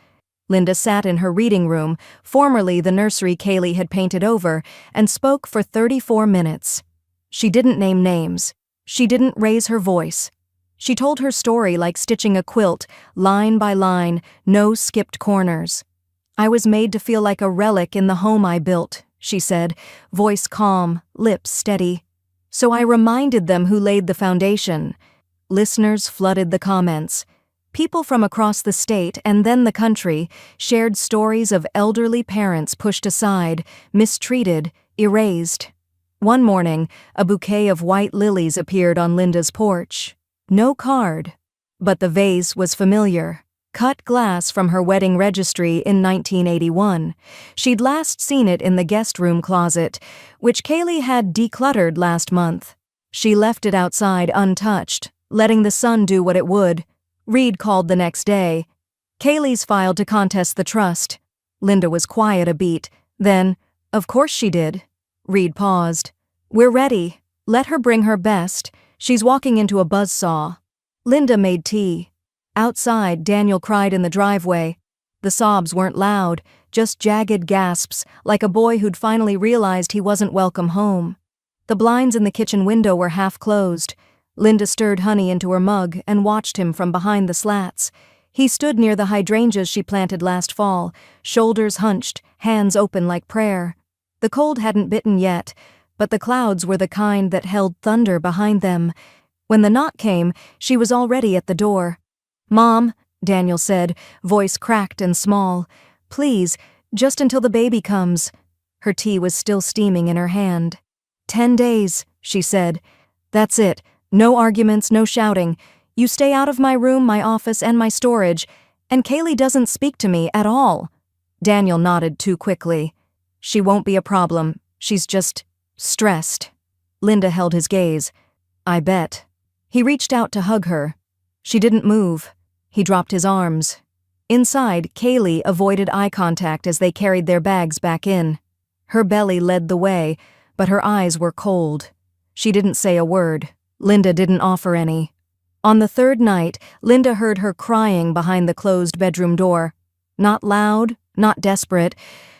Linda sat in her reading room, formerly the nursery Kaylee had painted over, and spoke for 34 minutes. She didn't name names. She didn't raise her voice. She told her story like stitching a quilt, line by line, no skipped corners. "I was made to feel like a relic in the home I built," she said, voice calm, lips steady. So I reminded them who laid the foundation. Listeners flooded the comments. People from across the state and then the country shared stories of elderly parents pushed aside, mistreated, erased. One morning, a bouquet of white lilies appeared on Linda's porch. No card. But the vase was familiar. Cut glass from her wedding registry in 1981. She'd last seen it in the guest room closet, which Kaylee had decluttered last month. She left it outside untouched, letting the sun do what it would. Reed called the next day. Kaylee's filed to contest the trust. Linda was quiet a beat. Then, of course she did. Reed paused. We're ready. Let her bring her best. She's walking into a buzzsaw. Linda made tea. Outside, Daniel cried in the driveway. The sobs weren't loud, just jagged gasps, like a boy who'd finally realized he wasn't welcome home. The blinds in the kitchen window were half closed. Linda stirred honey into her mug and watched him from behind the slats. He stood near the hydrangeas she planted last fall, shoulders hunched, hands open like prayer. The cold hadn't bitten yet, but the clouds were the kind that held thunder behind them. When the knock came, she was already at the door. Mom, Daniel said, voice cracked and small. Please, just until the baby comes. Her tea was still steaming in her hand. 10 days, she said. That's it. No arguments, no shouting. You stay out of my room, my office, and my storage. And Kaylee doesn't speak to me at all. Daniel nodded too quickly. She won't be a problem. She's just stressed. Linda held his gaze. I bet. He reached out to hug her. She didn't move. He dropped his arms. Inside, Kaylee avoided eye contact as they carried their bags back in. Her belly led the way, but her eyes were cold. She didn't say a word. Linda didn't offer any. On the third night, Linda heard her crying behind the closed bedroom door. Not loud, not desperate,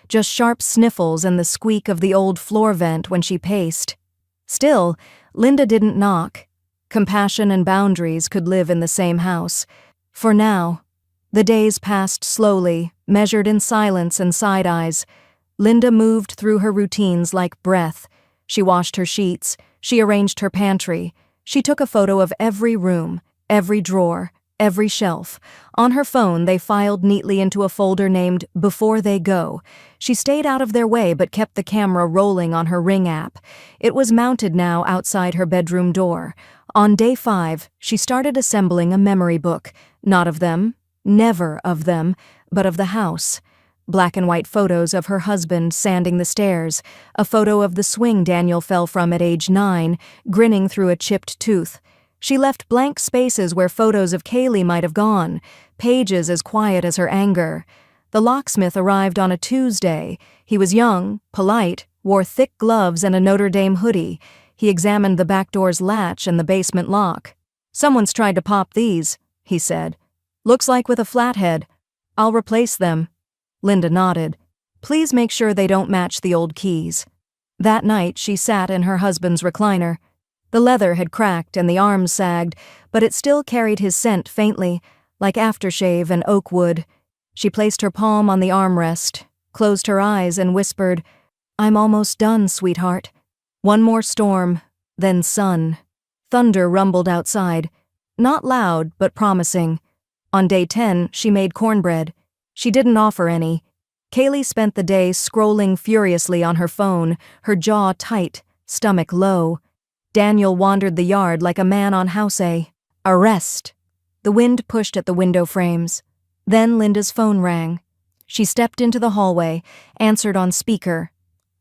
just sharp sniffles and the squeak of the old floor vent when she paced. Still, Linda didn't knock. Compassion and boundaries could live in the same house. For now. The days passed slowly, measured in silence and side eyes. Linda moved through her routines like breath. She washed her sheets. She arranged her pantry. She took a photo of every room, every drawer, every shelf. On her phone, they filed neatly into a folder named Before They Go. She stayed out of their way but kept the camera rolling on her Ring app. It was mounted now outside her bedroom door. On day 5, she started assembling a memory book. Not of them, never of them, but of the house. Black and white photos of her husband sanding the stairs, a photo of the swing Daniel fell from at age 9, grinning through a chipped tooth. She left blank spaces where photos of Kaylee might have gone, pages as quiet as her anger. The locksmith arrived on a Tuesday. He was young, polite, wore thick gloves and a Notre Dame hoodie. He examined the back door's latch and the basement lock. Someone's tried to pop these, he said. Looks like with a flathead. I'll replace them. Linda nodded. Please make sure they don't match the old keys. That night she sat in her husband's recliner. The leather had cracked and the arms sagged, but it still carried his scent faintly, like aftershave and oak wood. She placed her palm on the armrest, closed her eyes and whispered, I'm almost done, sweetheart. One more storm, then sun. Thunder rumbled outside. Not loud, but promising. On day 10, she made cornbread. She didn't offer any. Kaylee spent the day scrolling furiously on her phone, her jaw tight, stomach low. Daniel wandered the yard like a man on house A. Arrest! The wind pushed at the window frames. Then Linda's phone rang. She stepped into the hallway, answered on speaker.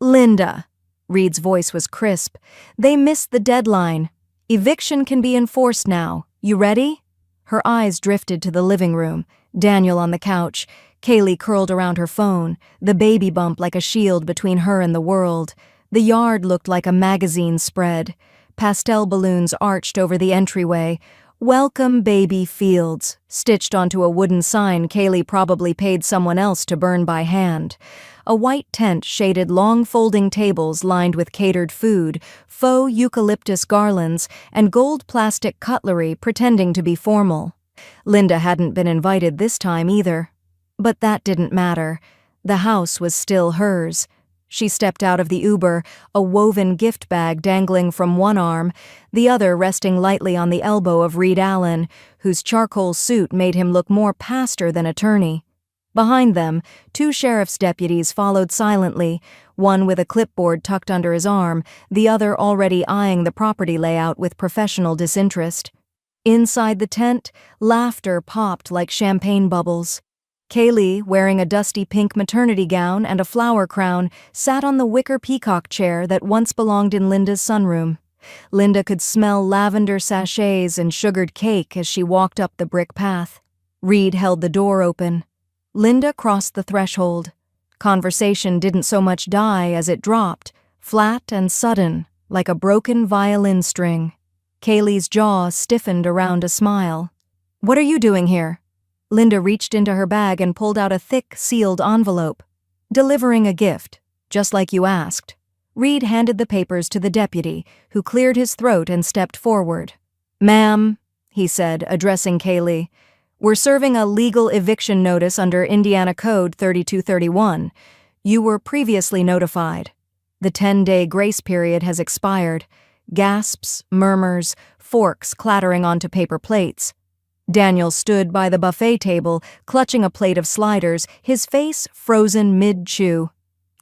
Linda! Reed's voice was crisp. They missed the deadline. Eviction can be enforced now. You ready? Her eyes drifted to the living room. Daniel on the couch. Kaylee curled around her phone, the baby bump like a shield between her and the world. The yard looked like a magazine spread. Pastel balloons arched over the entryway. Welcome Baby Fields, stitched onto a wooden sign Kaylee probably paid someone else to burn by hand. A white tent shaded long folding tables lined with catered food, faux eucalyptus garlands, and gold plastic cutlery pretending to be formal. Linda hadn't been invited this time either. But that didn't matter. The house was still hers. She stepped out of the Uber, a woven gift bag dangling from one arm, the other resting lightly on the elbow of Reed Allen, whose charcoal suit made him look more pastor than attorney. Behind them, 2 sheriff's deputies followed silently, one with a clipboard tucked under his arm, the other already eyeing the property layout with professional disinterest. Inside the tent, laughter popped like champagne bubbles. Kaylee, wearing a dusty pink maternity gown and a flower crown, sat on the wicker peacock chair that once belonged in Linda's sunroom. Linda could smell lavender sachets and sugared cake as she walked up the brick path. Reed held the door open. Linda crossed the threshold. Conversation didn't so much die as it dropped, flat and sudden, like a broken violin string. Kaylee's jaw stiffened around a smile. "What are you doing here?" Linda reached into her bag and pulled out a thick, sealed envelope. "Delivering a gift, just like you asked." Reed handed the papers to the deputy, who cleared his throat and stepped forward. "Ma'am," he said, addressing Kaylee, "we're serving a legal eviction notice under Indiana Code 3231. You were previously notified. The 10-day grace period has expired." Gasps, murmurs, forks clattering onto paper plates. Daniel stood by the buffet table, clutching a plate of sliders, his face frozen mid-chew.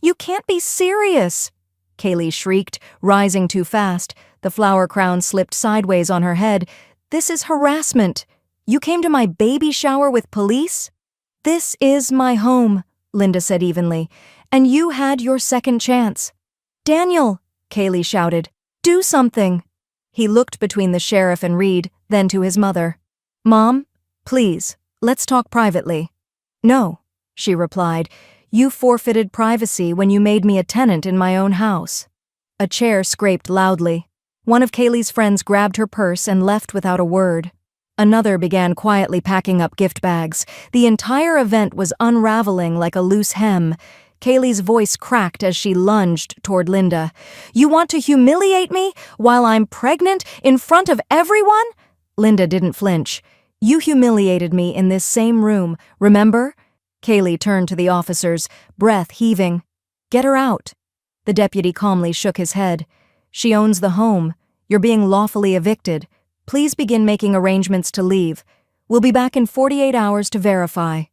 "You can't be serious!" Kaylee shrieked, rising too fast. The flower crown slipped sideways on her head. "This is harassment! You came to my baby shower with police?" "This is my home," Linda said evenly, "and you had your second chance." "Daniel!" Kaylee shouted. "Do something!" He looked between the sheriff and Reed, then to his mother. "Mom, please, let's talk privately." "No," she replied. "You forfeited privacy when you made me a tenant in my own house." A chair scraped loudly. One of Kaylee's friends grabbed her purse and left without a word. Another began quietly packing up gift bags. The entire event was unraveling like a loose hem. Kaylee's voice cracked as she lunged toward Linda. "You want to humiliate me while I'm pregnant in front of everyone?" Linda didn't flinch. "You humiliated me in this same room, remember?" Kaylee turned to the officers, breath heaving. "Get her out." The deputy calmly shook his head. "She owns the home. You're being lawfully evicted. Please begin making arrangements to leave. We'll be back in 48 hours to verify."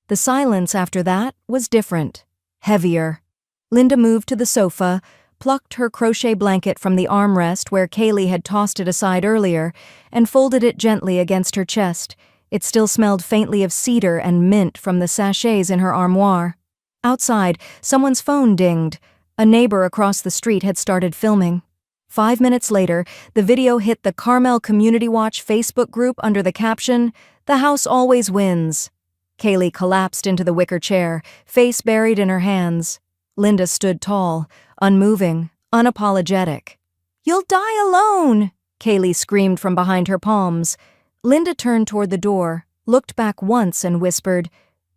The silence after that was different. Heavier. Linda moved to the sofa, plucked her crochet blanket from the armrest where Kaylee had tossed it aside earlier, and folded it gently against her chest. It still smelled faintly of cedar and mint from the sachets in her armoire. Outside, someone's phone dinged. A neighbor across the street had started filming. 5 minutes later, the video hit the Carmel Community Watch Facebook group under the caption, "The house always wins." Kaylee collapsed into the wicker chair, face buried in her hands. Linda stood tall, unmoving, unapologetic. "You'll die alone!" Kaylee screamed from behind her palms. Linda turned toward the door, looked back once and whispered,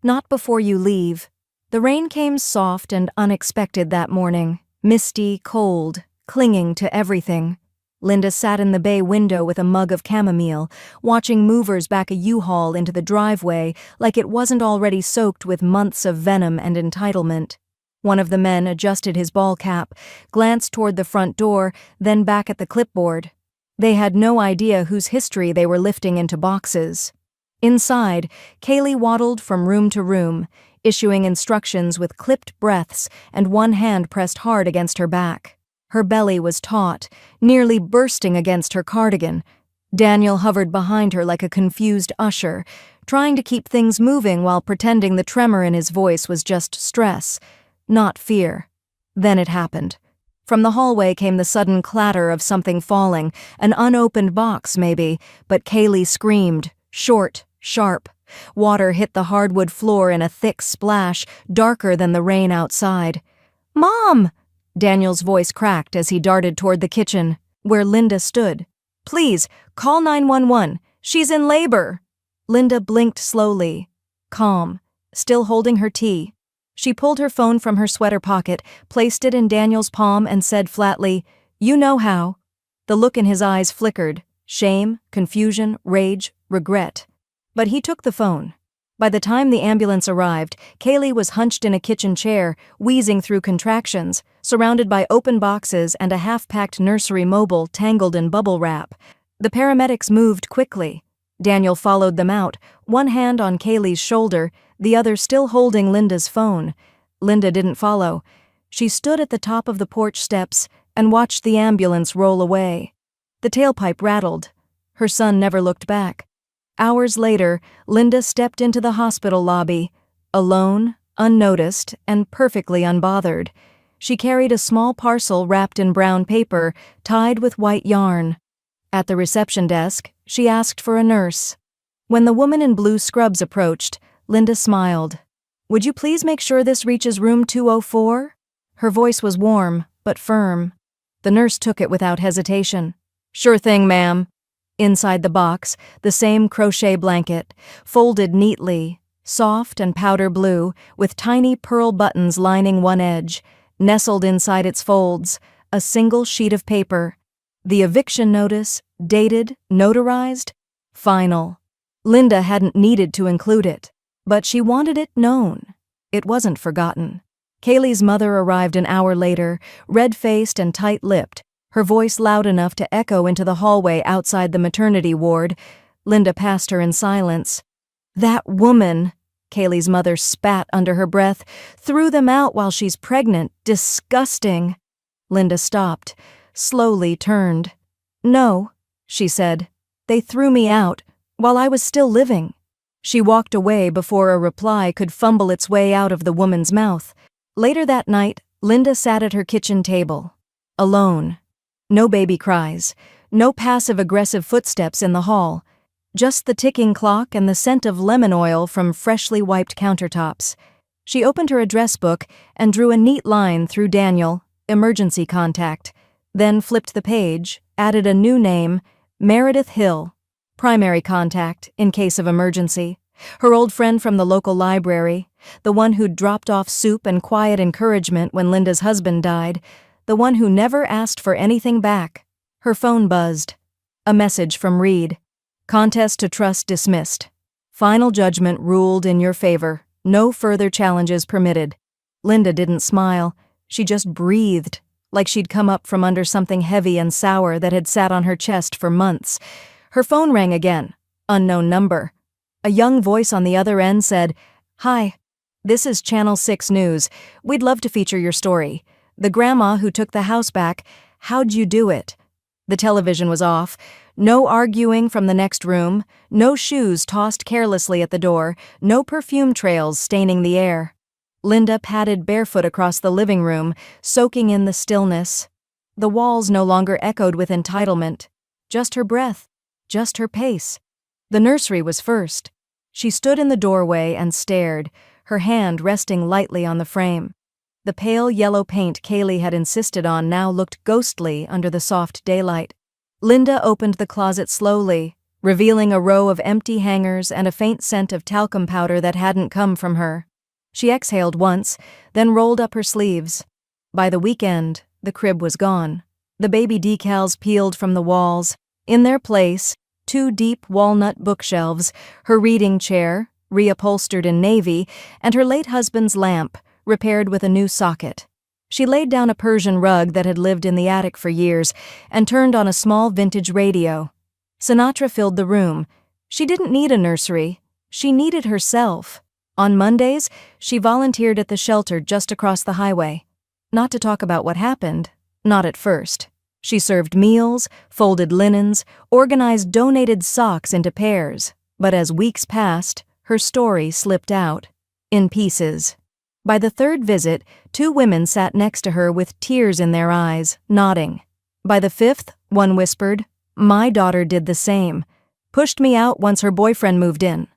"Not before you leave." The rain came soft and unexpected that morning, misty, cold, clinging to everything. Linda sat in the bay window with a mug of chamomile, watching movers back a U-Haul into the driveway like it wasn't already soaked with months of venom and entitlement. One of the men adjusted his ball cap, glanced toward the front door, then back at the clipboard. They had no idea whose history they were lifting into boxes. Inside, Kaylee waddled from room to room, issuing instructions with clipped breaths and one hand pressed hard against her back. Her belly was taut, nearly bursting against her cardigan. Daniel hovered behind her like a confused usher, trying to keep things moving while pretending the tremor in his voice was just stress, not fear. Then it happened. From the hallway came the sudden clatter of something falling, an unopened box maybe, but Kaylee screamed, short, sharp. Water hit the hardwood floor in a thick splash, darker than the rain outside. "Mom!" Daniel's voice cracked as he darted toward the kitchen, where Linda stood. "Please, call 911. She's in labor." Linda blinked slowly, calm, still holding her tea. She pulled her phone from her sweater pocket, placed it in Daniel's palm, and said flatly, "You know how." The look in his eyes flickered, shame, confusion, rage, regret. But he took the phone. By the time the ambulance arrived, Kaylee was hunched in a kitchen chair, wheezing through contractions, surrounded by open boxes and a half-packed nursery mobile tangled in bubble wrap. The paramedics moved quickly. Daniel followed them out, one hand on Kaylee's shoulder, the other still holding Linda's phone. Linda didn't follow. She stood at the top of the porch steps and watched the ambulance roll away. The tailpipe rattled. Her son never looked back. Hours later, Linda stepped into the hospital lobby, alone, unnoticed, and perfectly unbothered. She carried a small parcel wrapped in brown paper, tied with white yarn. At the reception desk, she asked for a nurse. When the woman in blue scrubs approached, Linda smiled. "Would you please make sure this reaches room 204? Her voice was warm, but firm. The nurse took it without hesitation. "Sure thing, ma'am." Inside the box, the same crochet blanket, folded neatly, soft and powder blue, with tiny pearl buttons lining one edge. Nestled inside its folds, a single sheet of paper. The eviction notice, dated, notarized, final. Linda hadn't needed to include it, but she wanted it known. It wasn't forgotten. Kaylee's mother arrived an hour later, red-faced and tight-lipped, her voice loud enough to echo into the hallway outside the maternity ward. Linda passed her in silence. "That woman," Kaylee's mother spat under her breath, "threw them out while she's pregnant. Disgusting." Linda stopped, slowly turned. "No," she said. "They threw me out while I was still living." She walked away before a reply could fumble its way out of the woman's mouth. Later that night, Linda sat at her kitchen table, alone. No baby cries, no passive-aggressive footsteps in the hall, just the ticking clock and the scent of lemon oil from freshly wiped countertops. She opened her address book and drew a neat line through Daniel, emergency contact, then flipped the page, added a new name, Meredith Hill, primary contact in case of emergency. Her old friend from the local library, the one who'd dropped off soup and quiet encouragement when Linda's husband died, the one who never asked for anything back. Her phone buzzed. A message from Reed. "Contest to trust dismissed. Final judgment ruled in your favor. No further challenges permitted." Linda didn't smile. She just breathed, like she'd come up from under something heavy and sour that had sat on her chest for months. Her phone rang again. Unknown number. A young voice on the other end said, "Hi, this is Channel 6 News. We'd love to feature your story. The grandma who took the house back, how'd you do it?" The television was off. No arguing from the next room, no shoes tossed carelessly at the door, no perfume trails staining the air. Linda padded barefoot across the living room, soaking in the stillness. The walls no longer echoed with entitlement. Just her breath, just her pace. The nursery was first. She stood in the doorway and stared, her hand resting lightly on the frame. The pale yellow paint Kaylee had insisted on now looked ghostly under the soft daylight. Linda opened the closet slowly, revealing a row of empty hangers and a faint scent of talcum powder that hadn't come from her. She exhaled once, then rolled up her sleeves. By the weekend, the crib was gone. The baby decals peeled from the walls. In their place, 2 deep walnut bookshelves, her reading chair, reupholstered in navy, and her late husband's lamp, repaired with a new socket. She laid down a Persian rug that had lived in the attic for years and turned on a small vintage radio. Sinatra filled the room. She didn't need a nursery. She needed herself. On Mondays, she volunteered at the shelter just across the highway. Not to talk about what happened, not at first. She served meals, folded linens, organized donated socks into pairs, but as weeks passed, her story slipped out. In pieces. By the 3rd visit, 2 women sat next to her with tears in their eyes, nodding. By the 5th, one whispered, "My daughter did the same. Pushed me out once her boyfriend moved in."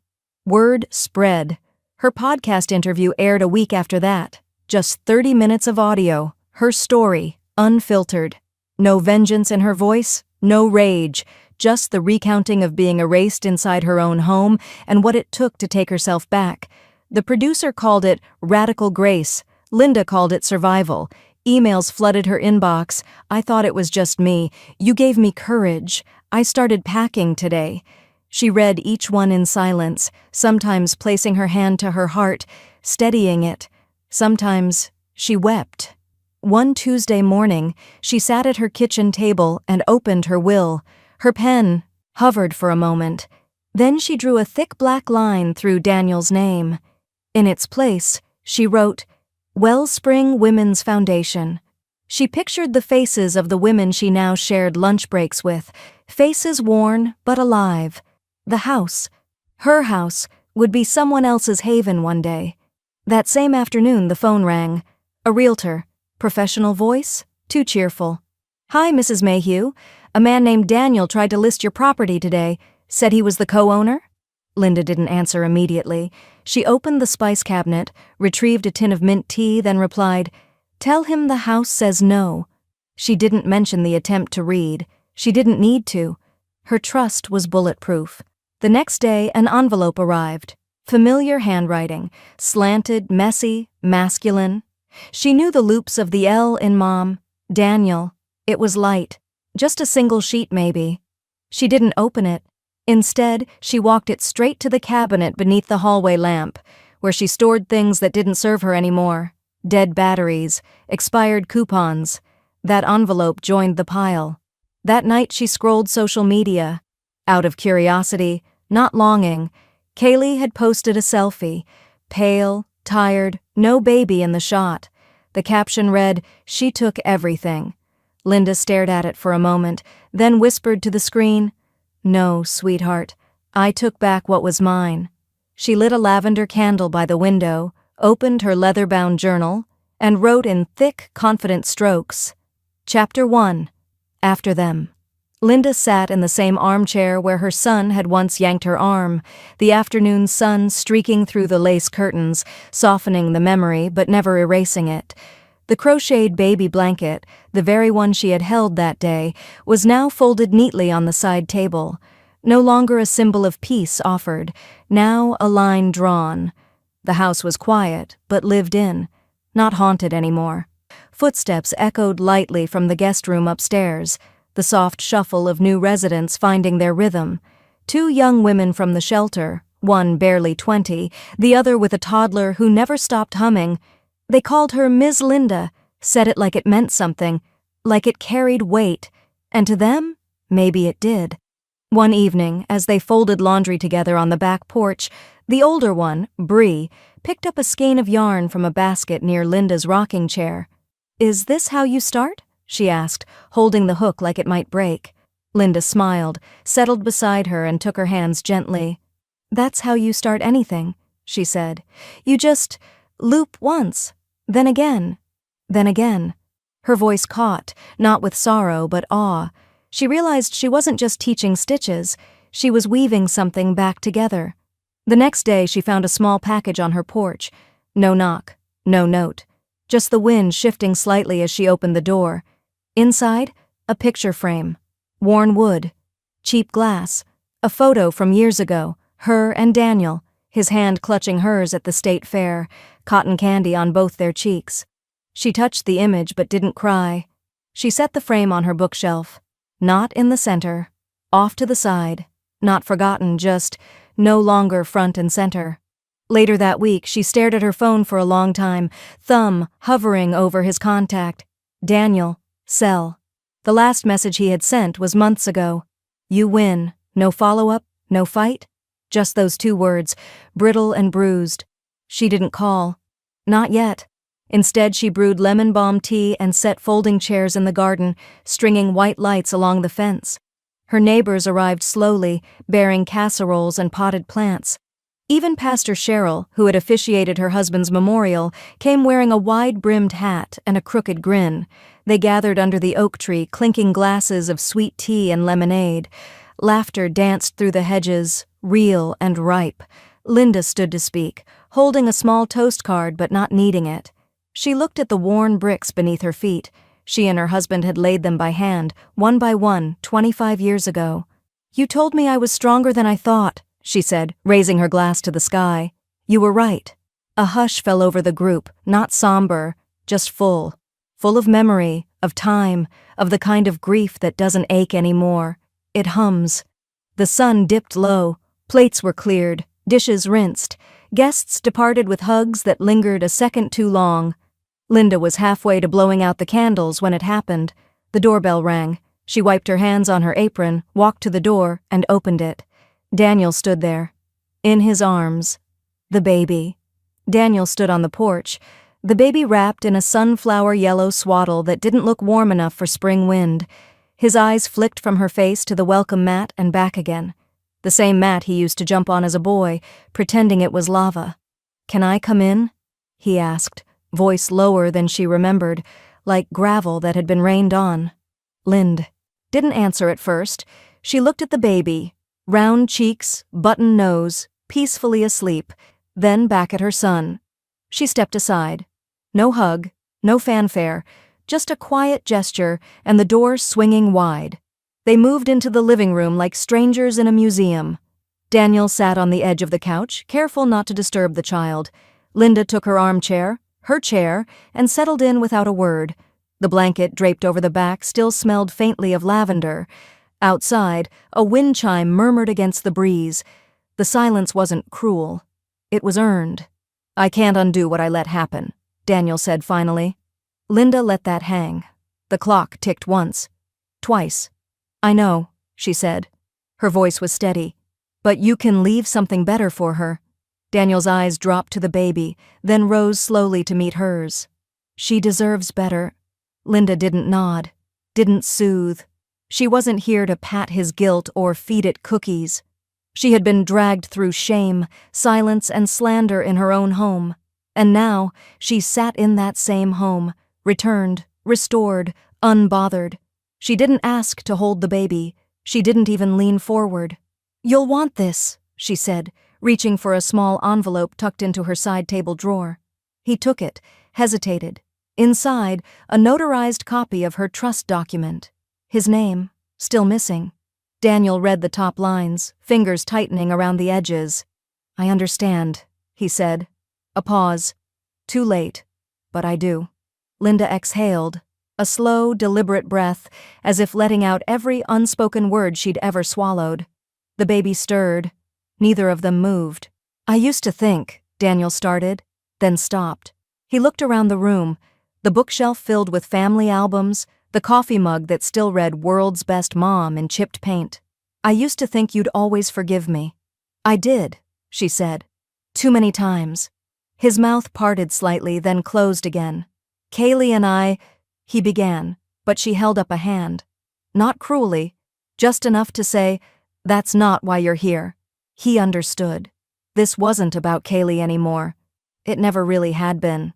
Word spread. Her podcast interview aired a week after that. Just 30 minutes of audio, her story, unfiltered. No vengeance in her voice, no rage, just the recounting of being erased inside her own home and what it took to take herself back. The producer called it radical grace. Linda called it survival. Emails flooded her inbox. "I thought it was just me. You gave me courage. I started packing today." She read each one in silence, sometimes placing her hand to her heart, steadying it. Sometimes she wept. One Tuesday morning, she sat at her kitchen table and opened her will. Her pen hovered for a moment. Then she drew a thick black line through Daniel's name. In its place, she wrote, Wellspring Women's Foundation. She pictured the faces of the women she now shared lunch breaks with, faces worn but alive. The house, her house, would be someone else's haven one day. That same afternoon the phone rang. A realtor. Professional voice? Too cheerful. Hi, Mrs. Mayhew. A man named Daniel tried to list your property today. Said he was the co-owner? Linda didn't answer immediately. She opened the spice cabinet, retrieved a tin of mint tea, then replied, Tell him the house says no. She didn't mention the attempt to read. She didn't need to. Her trust was bulletproof. The next day, an envelope arrived. Familiar handwriting, slanted, messy, masculine. She knew the loops of the L in Mom. Daniel. It was light. Just a single sheet, maybe. She didn't open it. Instead, she walked it straight to the cabinet beneath the hallway lamp, where she stored things that didn't serve her anymore. Dead batteries, expired coupons. That envelope joined the pile. That night she scrolled social media. Out of curiosity, not longing, Kaylee had posted a selfie. Pale, tired, no baby in the shot. The caption read, She took everything. Linda stared at it for a moment, then whispered to the screen, No, sweetheart, I took back what was mine. She lit a lavender candle by the window, opened her leather-bound journal, and wrote in thick, confident strokes, Chapter 1. After them. Linda sat in the same armchair where her son had once yanked her arm, the afternoon sun streaking through the lace curtains, softening the memory but never erasing it. The crocheted baby blanket, the very one she had held that day, was now folded neatly on the side table. No longer a symbol of peace offered, now a line drawn. The house was quiet, but lived in, not haunted anymore. Footsteps echoed lightly from the guest room upstairs, the soft shuffle of new residents finding their rhythm. 2 young women from the shelter, one barely 20, the other with a toddler who never stopped humming. They called her Ms. Linda, said it like it meant something, like it carried weight, and to them, maybe it did. One evening, as they folded laundry together on the back porch, the older one, Bree, picked up a skein of yarn from a basket near Linda's rocking chair. Is this how you start? She asked, holding the hook like it might break. Linda smiled, settled beside her and took her hands gently. That's how you start anything, she said. You just loop once, then again, then again. Her voice caught, not with sorrow but awe. She realized she wasn't just teaching stitches, she was weaving something back together. The next day she found a small package on her porch. No knock, no note. Just the wind shifting slightly as she opened the door. Inside, a picture frame. Worn wood. Cheap glass. A photo from years ago, her and Daniel, his hand clutching hers at the state fair, cotton candy on both their cheeks. She touched the image but didn't cry. She set the frame on her bookshelf. Not in the center. Off to the side. Not forgotten, just no longer front and center. Later that week, she stared at her phone for a long time, thumb hovering over his contact. Daniel, sell. The last message he had sent was months ago. You win. No follow-up, no fight. Just those 2 words, brittle and bruised. She didn't call. Not yet. Instead, she brewed lemon balm tea and set folding chairs in the garden, stringing white lights along the fence. Her neighbors arrived slowly, bearing casseroles and potted plants. Even Pastor Cheryl, who had officiated her husband's memorial, came wearing a wide-brimmed hat and a crooked grin. They gathered under the oak tree, clinking glasses of sweet tea and lemonade. Laughter danced through the hedges, real and ripe. Linda stood to speak, holding a small toast card but not needing it. She looked at the worn bricks beneath her feet. She and her husband had laid them by hand, one by one, 25 years ago. You told me I was stronger than I thought, she said, raising her glass to the sky. You were right. A hush fell over the group, not somber, just full. Full of memory, of time, of the kind of grief that doesn't ache anymore. It hums. The sun dipped low, plates were cleared, dishes rinsed, guests departed with hugs that lingered a second too long. Linda was halfway to blowing out the candles when it happened. The doorbell rang. She wiped her hands on her apron, walked to the door, and opened it. Daniel stood there. In his arms. The baby. Daniel stood on the porch, the baby wrapped in a sunflower yellow swaddle that didn't look warm enough for spring wind. His eyes flicked from her face to the welcome mat and back again. The same mat he used to jump on as a boy, pretending it was lava. "Can I come in?" he asked, voice lower than she remembered, like gravel that had been rained on. Lind didn't answer at first. She looked at the baby, round cheeks, button nose, peacefully asleep, then back at her son. She stepped aside. No hug, no fanfare, just a quiet gesture and the door swinging wide. They moved into the living room like strangers in a museum. Daniel sat on the edge of the couch, careful not to disturb the child. Linda took her armchair, her chair, and settled in without a word. The blanket draped over the back still smelled faintly of lavender. Outside, a wind chime murmured against the breeze. The silence wasn't cruel. It was earned. "I can't undo what I let happen," Daniel said finally. Linda let that hang. The clock ticked once. Twice. "I know," she said. Her voice was steady. "But you can leave something better for her." Daniel's eyes dropped to the baby, then rose slowly to meet hers. "She deserves better." Linda didn't nod, didn't soothe. She wasn't here to pat his guilt or feed it cookies. She had been dragged through shame, silence, and slander in her own home. And now she sat in that same home, returned, restored, unbothered. She didn't ask to hold the baby. She didn't even lean forward. "You'll want this," she said, reaching for a small envelope tucked into her side table drawer. He took it, hesitated. Inside, a notarized copy of her trust document. His name, still missing. Daniel read the top lines, fingers tightening around the edges. "I understand," he said. A pause. "Too late, but I do." Linda exhaled, a slow, deliberate breath, as if letting out every unspoken word she'd ever swallowed. The baby stirred. Neither of them moved. "I used to think," Daniel started, then stopped. He looked around the room, the bookshelf filled with family albums, the coffee mug that still read "World's Best Mom" in chipped paint. "I used to think you'd always forgive me." "I did," she said. "Too many times." His mouth parted slightly, then closed again. "Kaylee and I," he began, but she held up a hand. Not cruelly, just enough to say, "That's not why you're here." He understood. This wasn't about Kaylee anymore. It never really had been.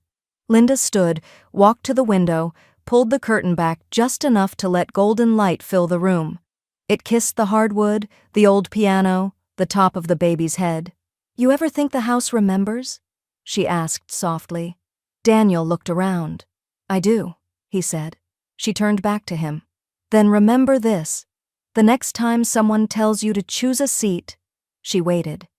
Linda stood, walked to the window, pulled the curtain back just enough to let golden light fill the room. It kissed the hardwood, the old piano, the top of the baby's head. "You ever think the house remembers?" she asked softly. Daniel looked around. "I do," he said. She turned back to him. "Then remember this. The next time someone tells you to choose a seat..." She waited.